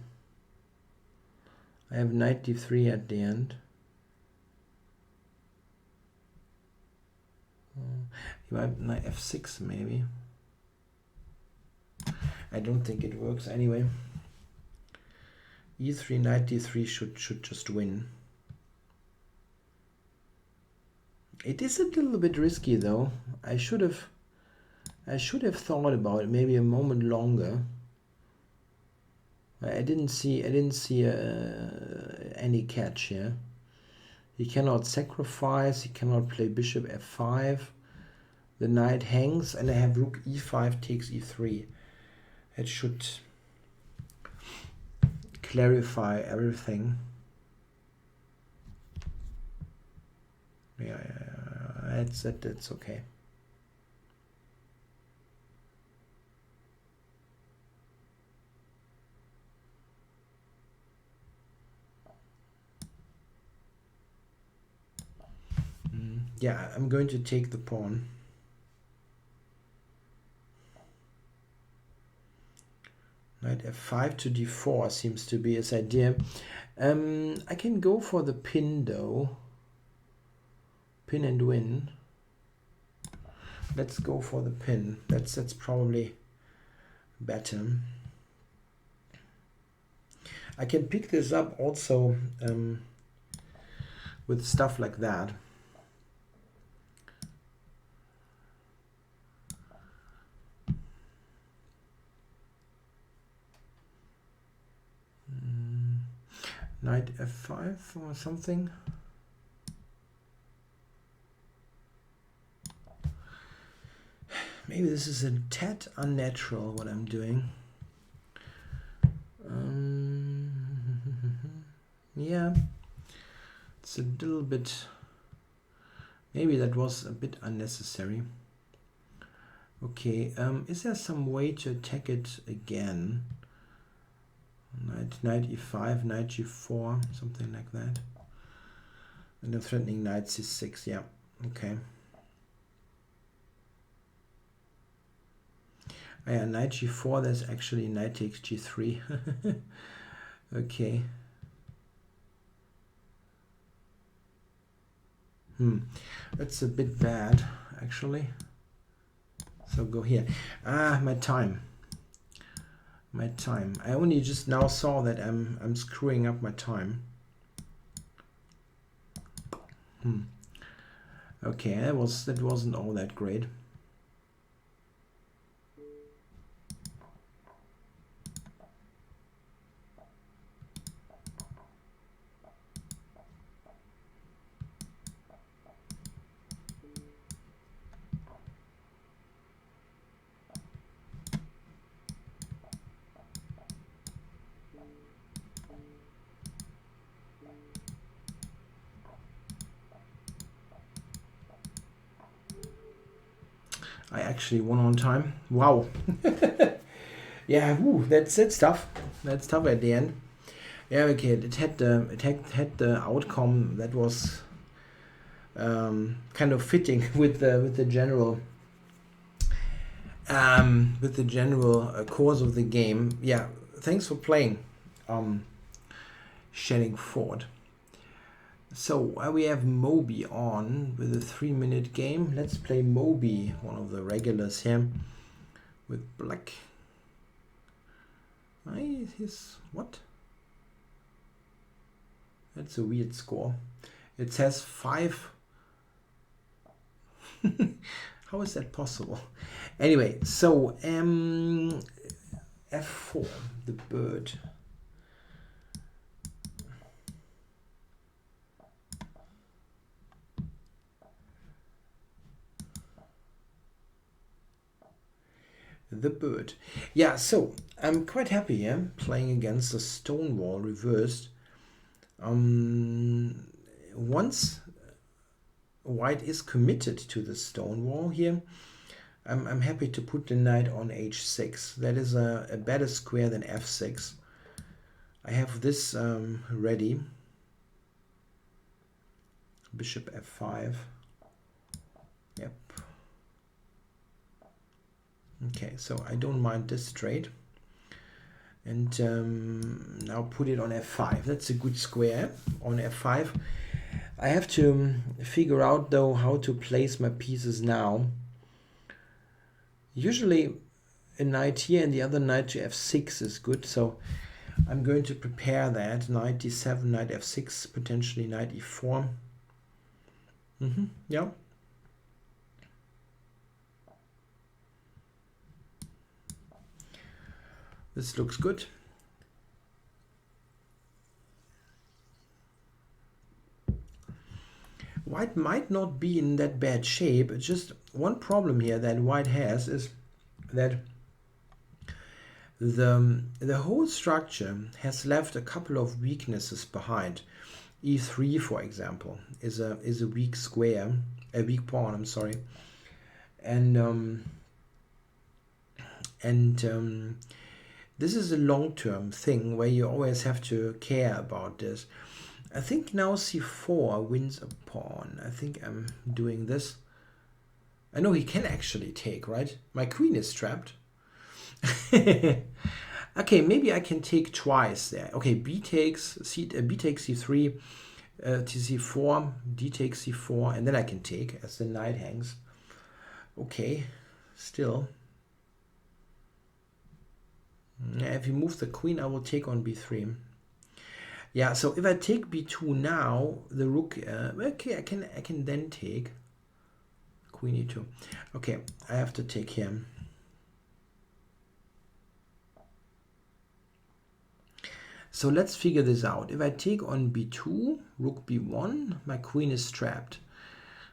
A: I have knight d3 at the end. He might knight f6 maybe. I don't think it works anyway. e3, knight d3 should just win. It is a little bit risky though. I should have thought about it maybe a moment longer. I didn't see any catch here. He cannot sacrifice. He cannot play bishop f5. The knight hangs, and I have rook e5 takes e3. It should clarify everything. Yeah, that's okay. Yeah, I'm going to take the pawn. Knight f5 to d4 seems to be his idea. I can go for the pin though. Pin and win. Let's go for the pin. That's probably better. I can pick this up also with stuff like that. Knight f5 or something. Maybe this is a tad unnatural what I'm doing. Yeah, it's a little bit, maybe that was a bit unnecessary. Okay, is there some way to attack it again? Knight e5, knight g4, something like that. And I'm threatening knight c6, yeah, okay. Oh yeah, knight g4, there's actually knight takes g3. Okay. That's a bit bad, actually. So go here. My time. I only just now saw that I'm screwing up my time. Okay, that wasn't all that great. I actually won on time. Wow. Yeah, that's tough. That's tough at the end. Yeah, okay. It had the outcome that was kind of fitting with the general course of the game. Yeah, thanks for playing. Shedding Ford. So we have Moby on with a 3-minute game. Let's play Moby, one of the regulars here, with black. His what? That's a weird score. It says 5. How is that possible? Anyway, so f4, the bird. The bird. Yeah, so I'm quite happy here playing against the stone wall reversed. Once white is committed to the stone wall here, I'm happy to put the knight on h6. That is a better square than f6. I have this ready. Bishop f5. Yep. Okay, so I don't mind this trade. And now put it on f5. That's a good square on f5. I have to figure out though how to place my pieces now. Usually a knight here and the other knight to f6 is good, so I'm going to prepare that. Knight d7, knight f6, potentially knight e4. Yeah. This looks good. White might not be in that bad shape. It's just one problem here that white has is that the whole structure has left a couple of weaknesses behind. E3, for example, is a weak square, a weak pawn. I'm sorry, and this is a long-term thing where you always have to care about this. I think now c4 wins a pawn. I think I'm doing this. I know he can actually take, right? My queen is trapped. Okay, maybe I can take twice there. Okay, b takes c3, to c4, d takes c4, and then I can take as the knight hangs. Okay, still. If you move the queen, I will take on b3. Yeah, so if I take b2 now, the rook, okay, I can then take queen e2. Okay, I have to take him. So let's figure this out. If I take on b2, rook b1, my queen is trapped.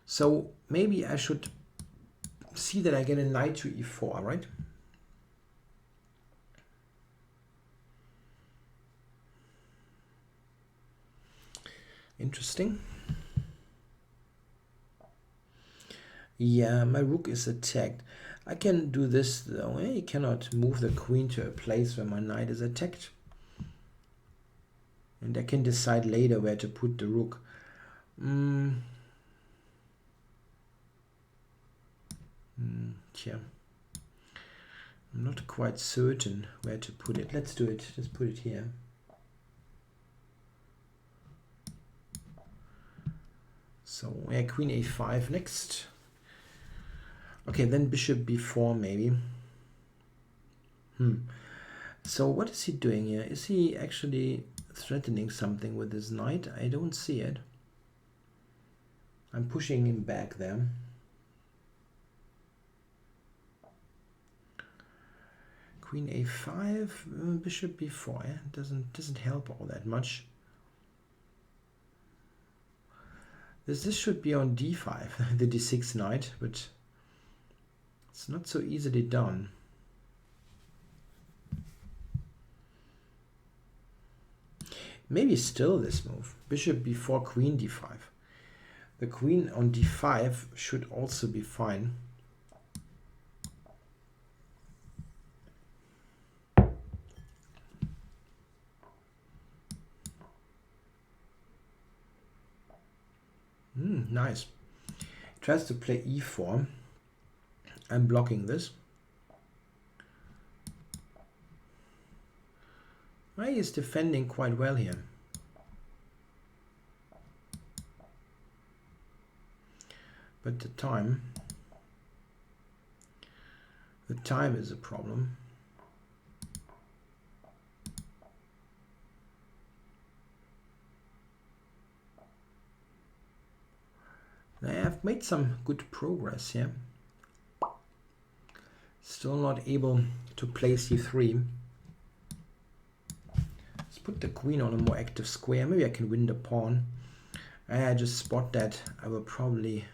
A: So maybe I should see that I get a knight to e4, right? Interesting. Yeah, my rook is attacked. I can do this though. I cannot move the queen to a place where my knight is attacked. And I can decide later where to put the rook. Yeah. I'm not quite certain where to put it. Let's do it. Just put it here. So yeah, queen a5 next. Okay, then bishop b4 maybe. So what is he doing here? Is he actually threatening something with his knight? I don't see it. I'm pushing him back there. Queen a5, bishop b4. Yeah? Doesn't help all that much. This should be on d5, the d6 knight, but it's not so easily done. Maybe still this move. Bishop b4, queen d5. The queen on d5 should also be fine. Nice. Tries to play e4. I'm blocking this. He is defending quite well here. But the time is a problem. I have made some good progress here. Still not able to play c3. Let's put the queen on a more active square. Maybe I can win the pawn. I just spot that I will probably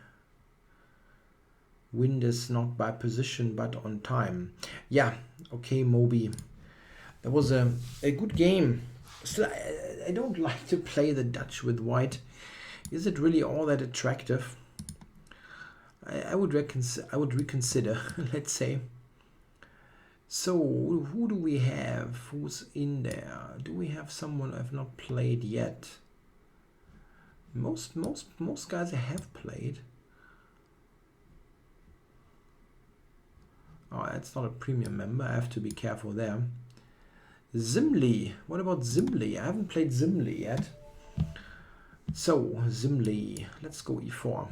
A: win this not by position but on time. Yeah, okay, Moby. That was a good game. Still, I don't like to play the Dutch with white. Is it really all that attractive? I would reconsider, let's say. So, who do we have? Who's in there? Do we have someone I've not played yet? Most guys I have played. Oh, that's not a premium member. I have to be careful there. Zimli. What about Zimli? I haven't played Zimli yet. So, Zimli, let's go e4.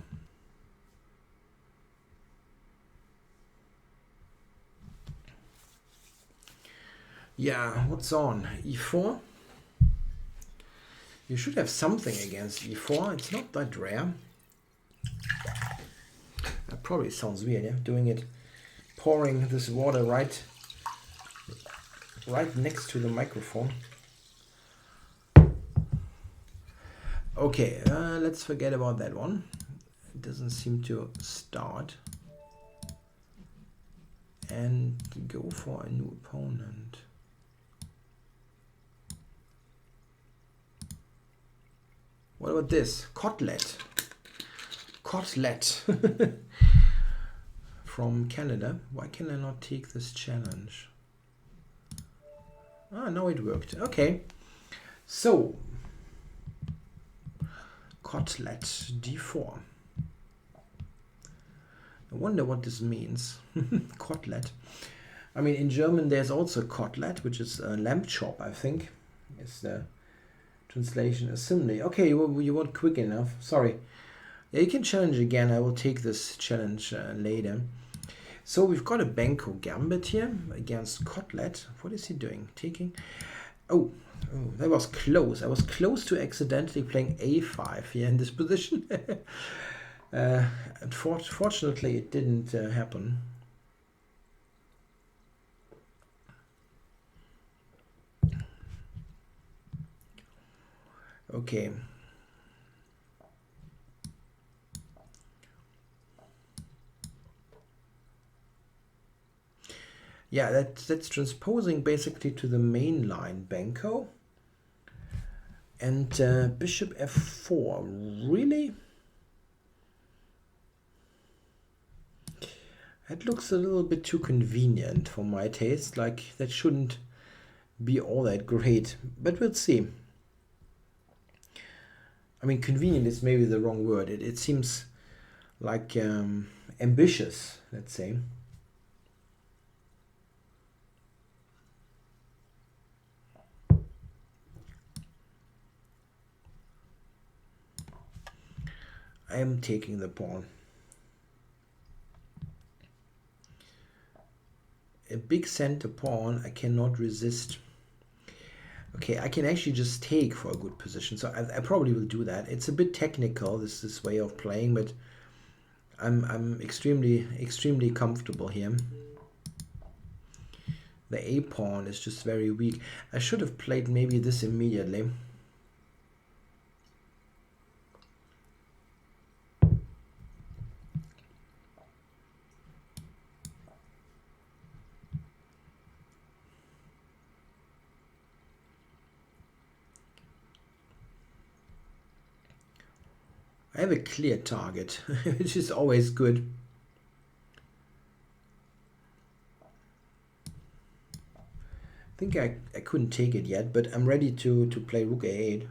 A: Yeah, what's on? e4? You should have something against e4. It's not that rare. That probably sounds weird, yeah? Doing it, pouring this water right next to the microphone. Okay, let's forget about that one. It doesn't seem to start. And go for a new opponent. What about this? Kotlet. Kotlet. From Canada. Why can I not take this challenge? Ah, now it worked. Okay. So, Kotlet, d4. I wonder what this means. Kotlet. I mean, in German there's also Kotlet, which is a lamb chop, I think. Is the translation assembly. Okay, you weren't quick enough. Sorry. Yeah, you can challenge again. I will take this challenge later. So we've got a Benko Gambit here against Kotlet. What is he doing? Taking... Oh, that was close. I was close to accidentally playing a5 here in this position. Unfortunately, it didn't happen. Okay. Yeah, that's transposing basically to the main line, Benko. And bishop f4, really? That looks a little bit too convenient for my taste, like that shouldn't be all that great, but we'll see. I mean, convenient is maybe the wrong word. It seems like ambitious, let's say. I am taking the pawn. A big center pawn I cannot resist. Okay, I can actually just take for a good position, so I probably will do that. It's a bit technical, this way of playing, but I'm extremely comfortable here. The a pawn is just very weak. I should have played maybe this immediately. I have a clear target, which is always good. I think I couldn't take it yet, but I'm ready to play rook a8.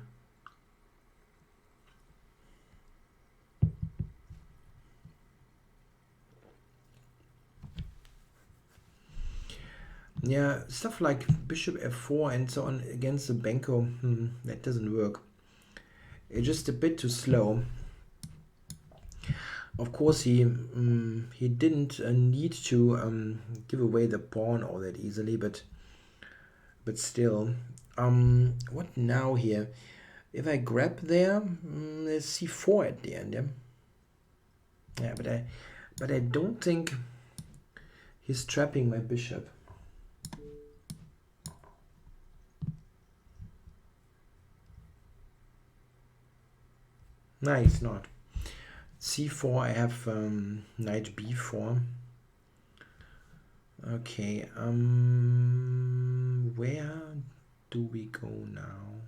A: Yeah, stuff like bishop f4 and so on against the Benko, that doesn't work. It's just a bit too slow. Of course, he didn't need to give away the pawn all that easily, but still. What now here? If I grab there, there's c4 at the end, yeah. Yeah, but I don't think he's trapping my bishop. No, he's not. c4, I have knight b4. Okay, where do we go now?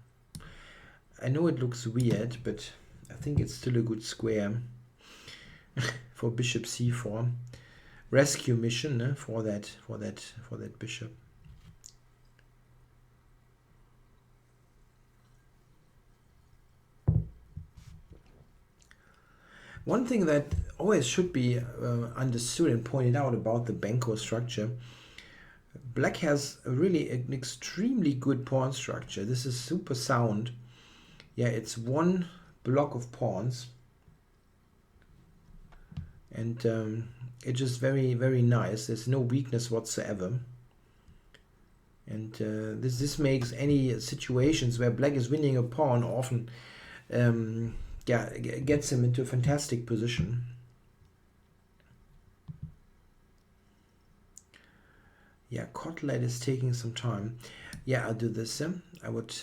A: I know it looks weird, but I think it's still a good square for bishop c4. Rescue mission for that bishop. One thing that always should be understood and pointed out about the Benko structure, black has really an extremely good pawn structure. This is super sound. Yeah, it's one block of pawns. And it's just very, very nice. There's no weakness whatsoever. And this makes any situations where black is winning a pawn often gets him into a fantastic position. Yeah, Kotlet is taking some time. Yeah, I'll do this. I would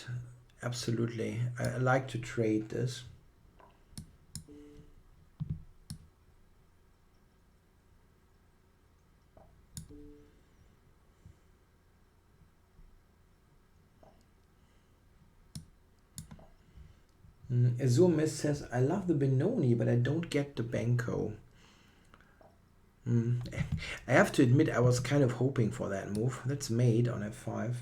A: absolutely, I like to trade this. Azur Miss says, I love the Benoni, but I don't get the Benko. I have to admit, I was kind of hoping for that move. That's made on f5.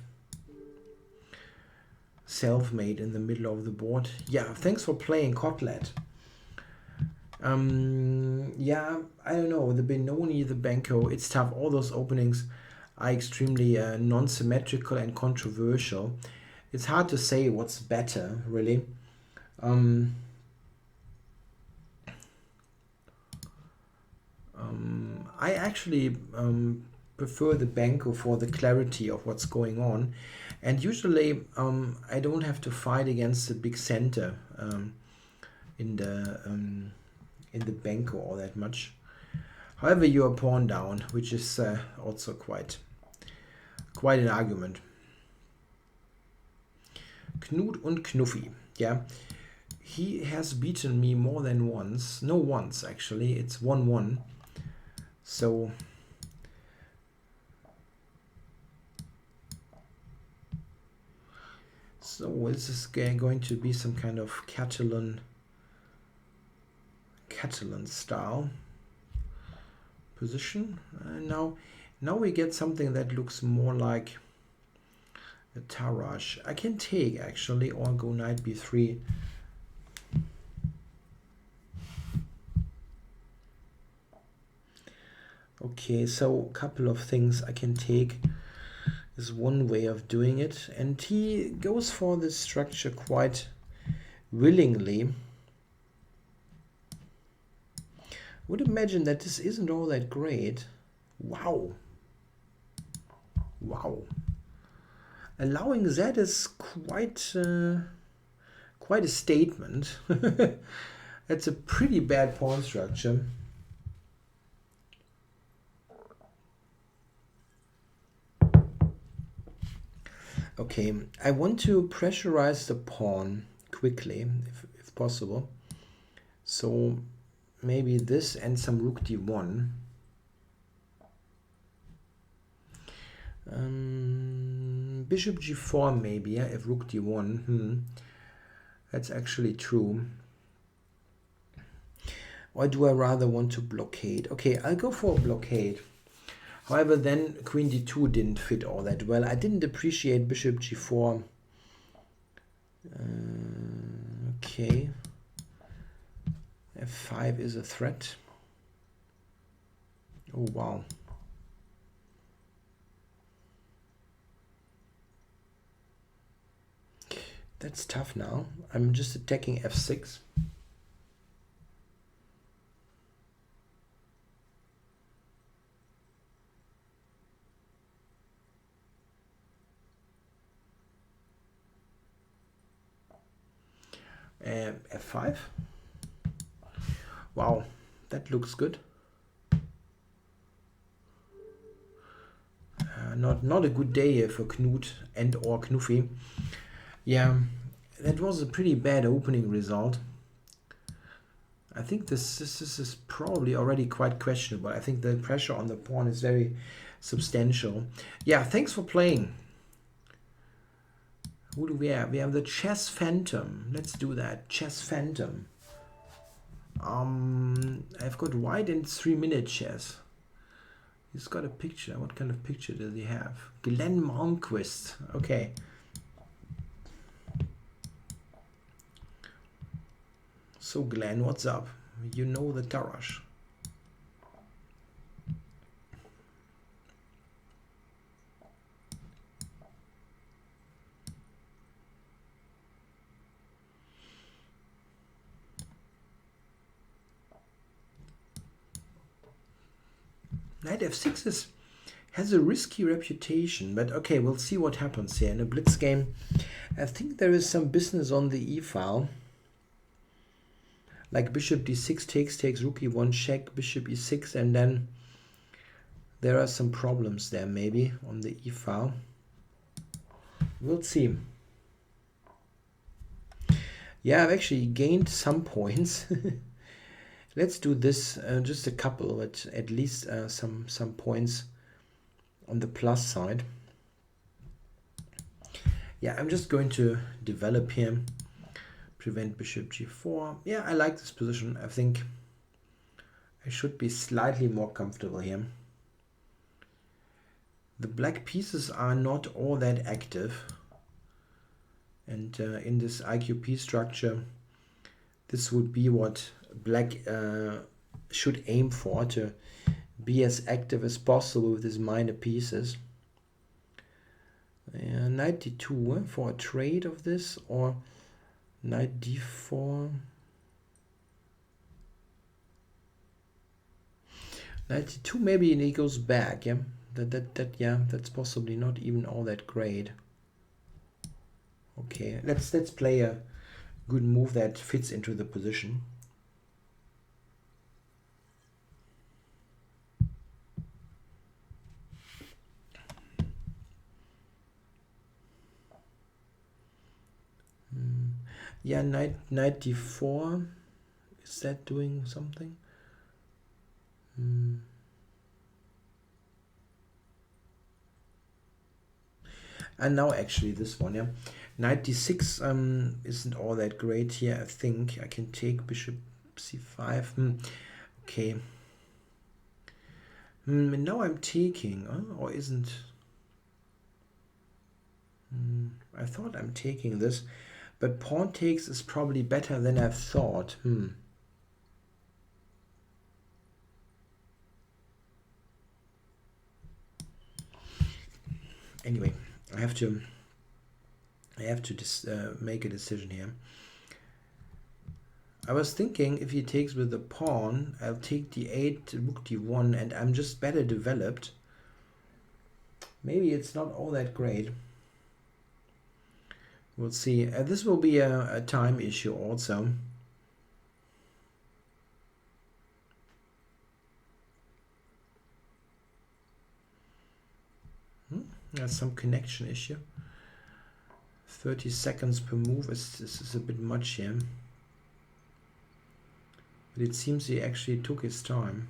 A: Self-made in the middle of the board. Yeah, thanks for playing, Kotlet. Yeah, I don't know. The Benoni, the Benko, it's tough. All those openings are extremely non-symmetrical and controversial. It's hard to say what's better, really. I actually prefer the Benko for the clarity of what's going on, and usually I don't have to fight against the big center in the Benko all that much. However, you are pawn down, which is also quite an argument. Knut und Knuffi, yeah. He has beaten me more than once. No, once actually. It's 1-1. So this is going to be some kind of Catalan style position. Now we get something that looks more like a Tarrasch. I can take actually, or go knight b3. Okay, so a couple of things I can take is one way of doing it, and he goes for this structure quite willingly. I would imagine that this isn't all that great. Wow. Allowing that is quite a statement. That's a pretty bad pawn structure. Okay, I want to pressurize the pawn quickly, if possible. So maybe this and some rook d1. Bishop g4 maybe, yeah, if rook d1. That's actually true. Or do I rather want to blockade? Okay, I'll go for a blockade. However, then queen d2 didn't fit all that well. I didn't appreciate bishop g4. Okay. f5 is a threat. Oh, wow. That's tough now. I'm just attacking f6. F5. Wow, that looks good. Not a good day here for Knut and or Knuffi. Yeah, that was a pretty bad opening result. I think this is probably already quite questionable. I think the pressure on the pawn is very substantial. Yeah, thanks for playing. Who do we have? We have the Chess Phantom. Let's do that. Chess Phantom. I've got white in 3-minute chess. He's got a picture. What kind of picture does he have? Glenn Malmquist. Okay. So Glenn, what's up? You know the Tarrasch. Knight f6 has a risky reputation, but okay, we'll see what happens here. In a blitz game, I think there is some business on the e-file. Like bishop d6 takes rook e1 check, bishop e6, and then there are some problems there maybe on the e-file. We'll see. Yeah, I've actually gained some points. Let's do this, just a couple, but at least some points on the plus side. Yeah, I'm just going to develop here. Prevent bishop g4. Yeah, I like this position. I think I should be slightly more comfortable here. The black pieces are not all that active. And in this IQP structure, this would be what black should aim for, to be as active as possible with his minor pieces. Knight d2 for a trade of this, or knight d4. Knight d2 maybe, and he goes back. Yeah, yeah, that's possibly not even all that great. Okay, let's play a good move that fits into the position. Yeah, knight d4. Is that doing something? And now actually this one, yeah. Knight d6 isn't all that great here. I think I can take bishop c5. Okay. And now I'm taking, or isn't? I thought I'm taking this, but pawn takes is probably better than I've thought. Anyway, I have to just make a decision here. I was thinking if he takes with the pawn, I'll take d8, rook d1, and I'm just better developed. Maybe it's not all that great. We'll see. This will be a time issue also. There's some connection issue. 30 seconds per move is a bit much here. But it seems he actually took his time.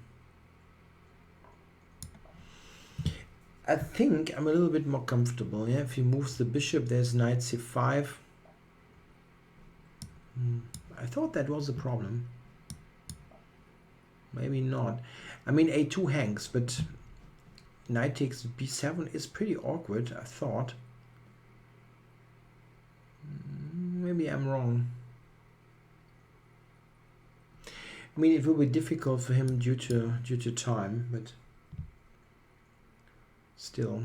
A: I think I'm a little bit more comfortable. Yeah, if he moves the bishop, there's knight c5. I thought that was a problem. Maybe not. I mean, a2 hangs, but knight takes b7 is pretty awkward, I thought. Maybe I'm wrong. I mean, it will be difficult for him due to time, but still.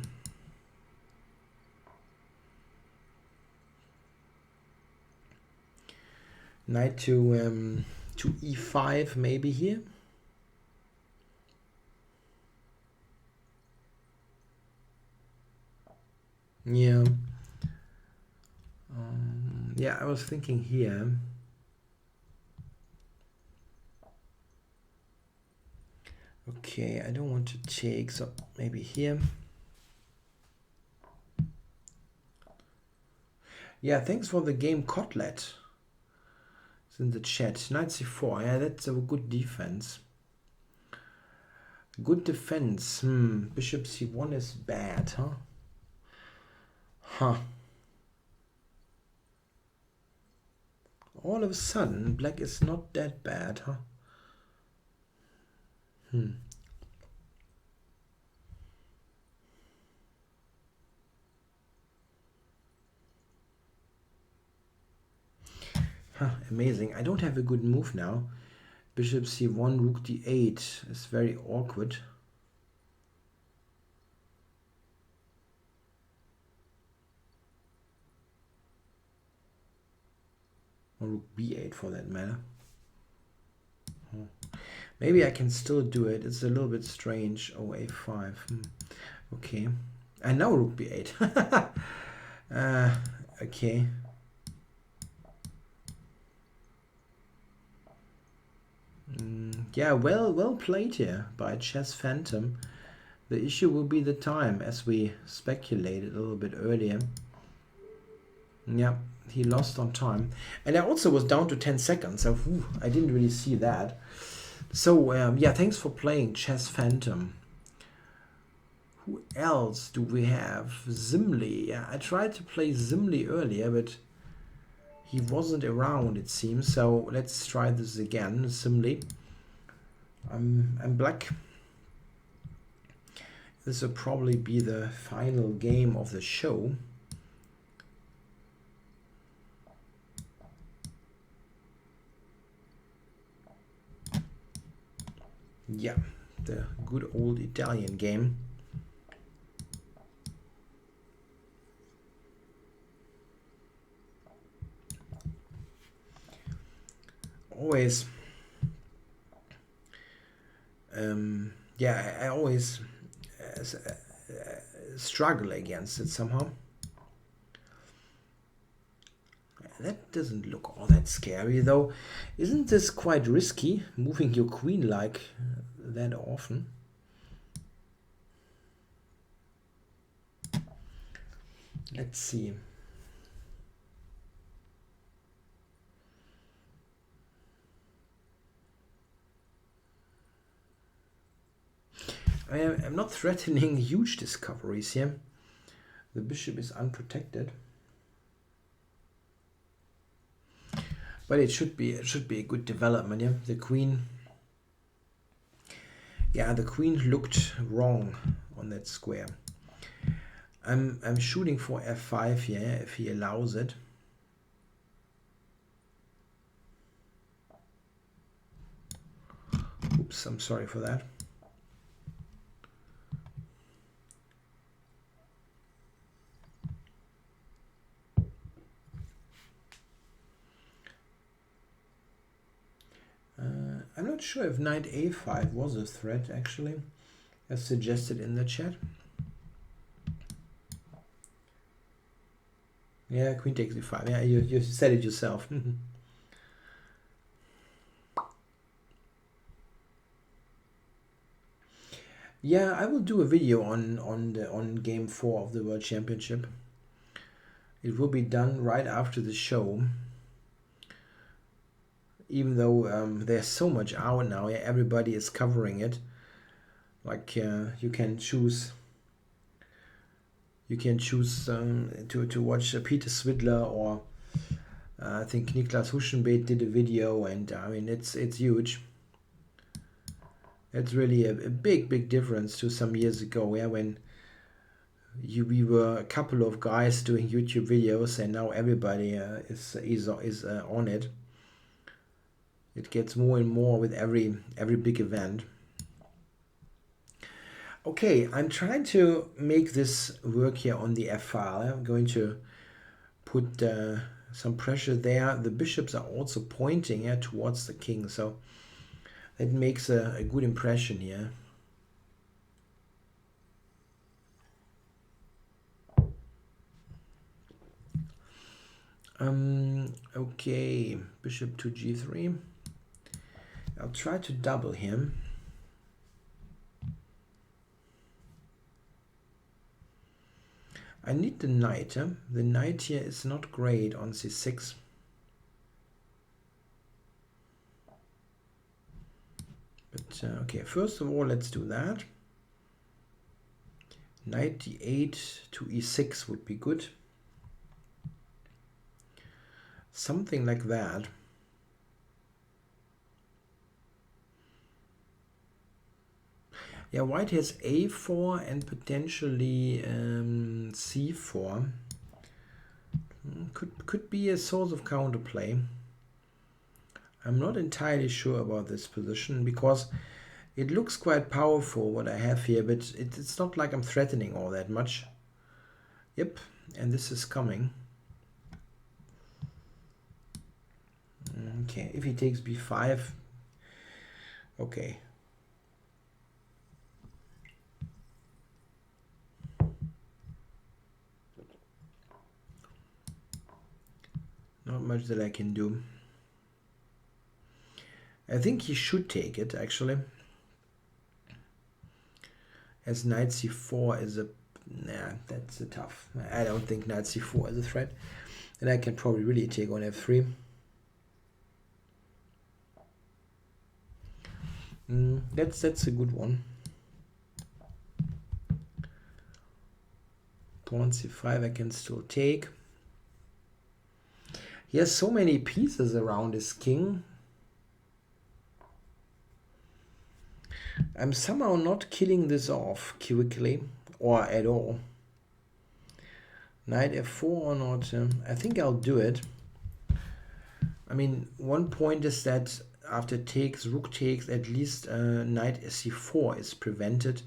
A: Knight to e5 maybe here. Yeah. Yeah, I was thinking here. Okay, I don't want to take, so maybe here. Yeah, thanks for the game, Kotlet. It's in the chat. Knight c4. Yeah, that's a good defense. Good defense. Bishop c1 is bad, huh? Huh. All of a sudden, black is not that bad, huh? Huh, amazing. I don't have a good move now. Bishop c1, rook d8 is very awkward. Or rook b8 for that matter. Maybe I can still do it. It's a little bit strange. Oh, a5. Okay. And now rook b8. Okay. Yeah, well played here by Chess Phantom. The issue will be the time, as we speculated a little bit earlier. Yeah, he lost on time. And I also was down to 10 seconds, so I didn't really see that. So, yeah, thanks for playing Chess Phantom. Who else do we have? Zimli. Yeah, I tried to play Zimli earlier, but he wasn't around, it seems. So let's try this again. Zimli. I'm black. This will probably be the final game of the show. Yeah, the good old Italian game. Always, yeah, I always struggle against it somehow. That doesn't look all that scary, though. Isn't this quite risky, moving your queen like that often? Let's see. I'm not threatening huge discoveries here. The bishop is unprotected. But it should be a good development, yeah. The queen. Yeah, the queen looked wrong on that square. I'm shooting for f5 here if he allows it. Oops, I'm sorry for that. I'm not sure if knight a5 was a threat, actually, as suggested in the chat. Yeah, queen takes e5. Yeah, you said it yourself. Yeah, I will do a video on game 4 of the World Championship. It will be done right after the show. Even though there's so much out now, yeah, everybody is covering it. Like you can choose to watch Peter Swidler, or I think Niklas Huschenbeet did a video, and I mean it's huge. It's really a big difference to some years ago, yeah, when we were a couple of guys doing YouTube videos, and now everybody is on it. It gets more and more with every big event. Okay, I'm trying to make this work here on the f-file. I'm going to put some pressure there. The bishops are also pointing towards the king, so that makes a good impression here. Okay, bishop to g3. I'll try to double him. I need the knight. The knight here is not great on c6. But okay, first of all, let's do that. Knight d8 to e6 would be good. Something like that. Yeah, white has a4 and potentially c4. Could be a source of counterplay. I'm not entirely sure about this position because it looks quite powerful what I have here, but it's not like I'm threatening all that much. Yep, and this is coming. Okay, if he takes b5, Okay. Not much that I can do. I think he should take it, actually. As knight c4 is a... Nah, that's a tough. I don't think knight c4 is a threat. And I can probably really take on f3. That's a good one. Pawn c5 I can still take. He has so many pieces around his king. I'm somehow not killing this off quickly or at all. Knight f4 or not? I think I'll do it. I mean, one point is that after takes, rook takes, at least knight c4 is prevented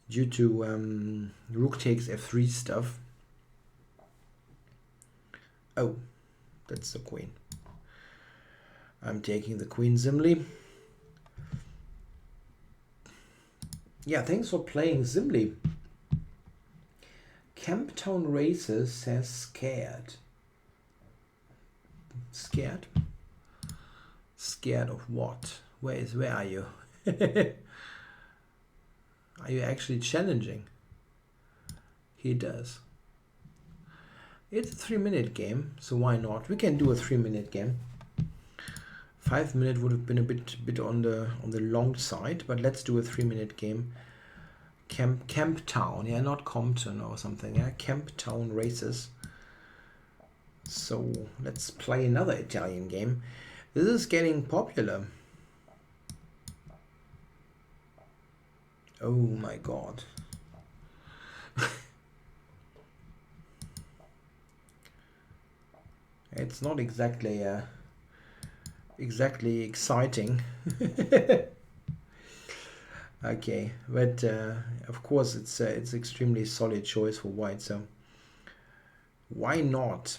A: due to rook takes f3 stuff. Oh, that's the queen. I'm taking the queen Zimli. Yeah, thanks for playing Zimli. Camptown Races says scared. Scared? Scared of what? Where are you? Are you actually challenging? He does. It's a 3-minute game, so why not? We can do a 3-minute game. 5 minutes would have been a bit on the long side, but let's do a 3-minute game. Camptown, yeah, not Compton or something, yeah, Camptown Races. So let's play another Italian game. This is getting popular. Oh my god. It's not exactly exciting. Okay, but of course it's extremely solid choice for white, so why not?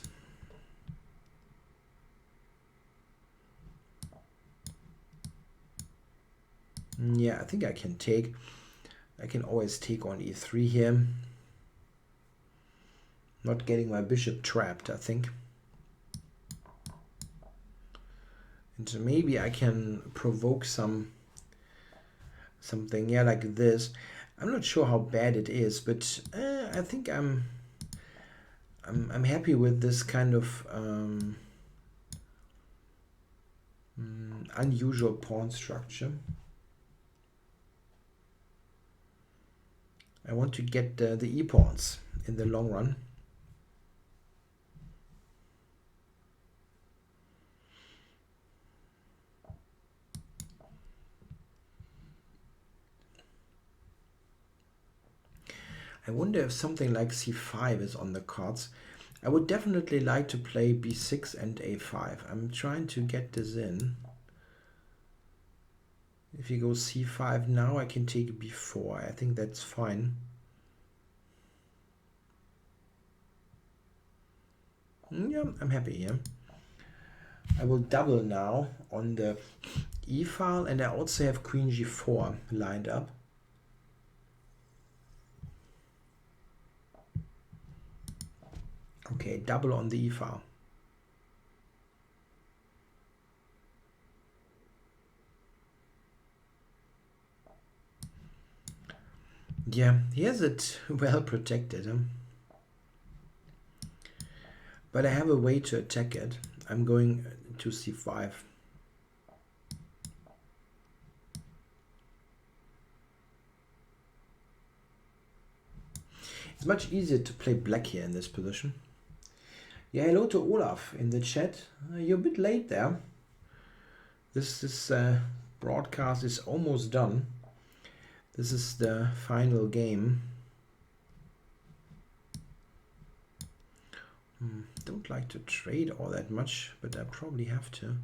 A: Yeah, I think I can take. I can always take on e3 here. Not getting my bishop trapped, I think. And so maybe I can provoke something, yeah, like this. I'm not sure how bad it is, but I think I'm happy with this kind of unusual pawn structure. I want to get the e-pawns in the long run. I wonder if something like c5 is on the cards. I would definitely like to play b6 and a5. I'm trying to get this in. If you go c5 now, I can take b4. I think that's fine. Yeah, I'm happy here. I will double now on the e file, and I also have queen g4 lined up. Okay, double on the e file. Yeah, he has it well protected. But I have a way to attack it. I'm going to c5. It's much easier to play black here in this position. Yeah, hello to Olaf in the chat. You're a bit late there. This broadcast is almost done. This is the final game. Don't like to trade all that much, but I probably have to.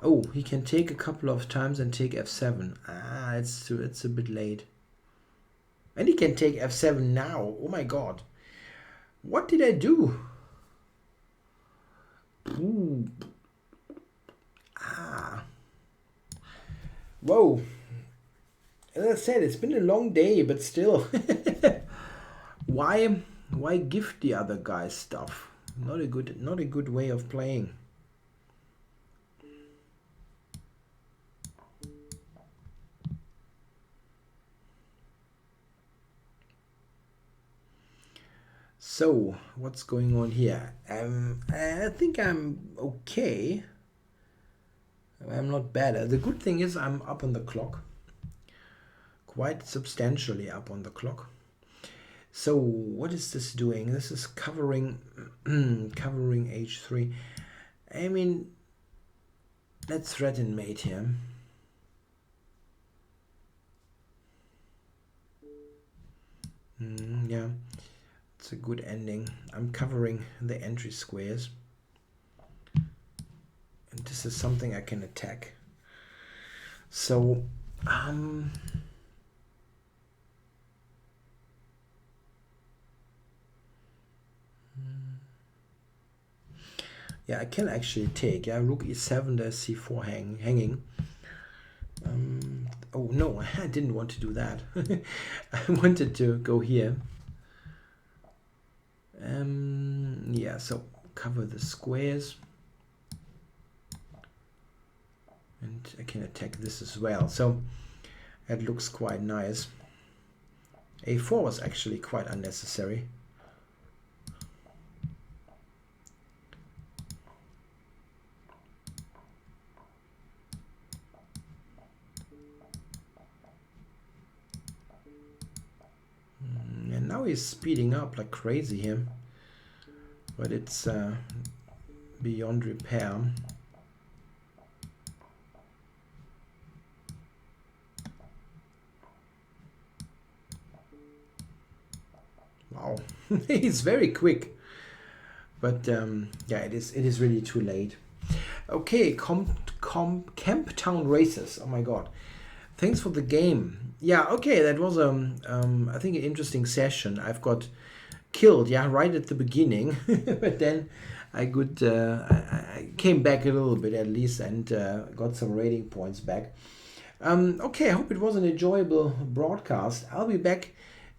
A: Oh, he can take a couple of times and take f7. Ah, it's a bit late. And he can take f7 now. Oh my god. What did I do? Ooh. Ah. Whoa. As I said, it's been a long day, but still. Why give the other guy stuff? Not a good way of playing. So, what's going on here? I think I'm okay. I'm not bad. The good thing is I'm up on the clock. Quite substantially up on the clock. So, what is this doing? This is covering covering h3. I mean, let's threaten mate here. Yeah. It's a good ending. I'm covering the entry squares. And this is something I can attack. So, yeah, I can actually take. Yeah, rook e7, there's c4 hanging. Oh no, I didn't want to do that. I wanted to go here. Yeah, so cover the squares. And I can attack this as well. So that looks quite nice. a4 was actually quite unnecessary. And now he's speeding up like crazy here. But it's beyond repair. Wow, he's very quick. But yeah, it is really too late. Okay, Camptown Races. Oh my god. Thanks for the game. Yeah, okay, that was I think an interesting session. I've got killed, yeah, right at the beginning, but then I came back a little bit at least and got some rating points back. Okay, I hope it was an enjoyable broadcast. I'll be back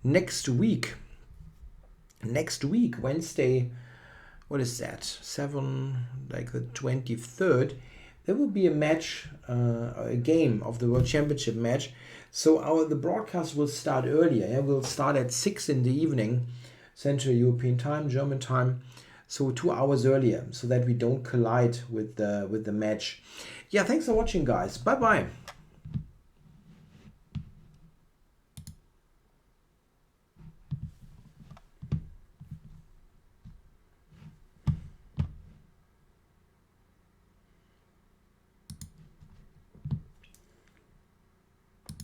A: next week. Next week, Wednesday. What is that? 7, like the 23rd. There will be a match, a game of the World Championship match. So the broadcast will start earlier. Yeah? We'll start at 6 in the evening, Central European time, German time. So 2 hours earlier, so that we don't collide with the match. Yeah, thanks for watching, guys. Bye bye.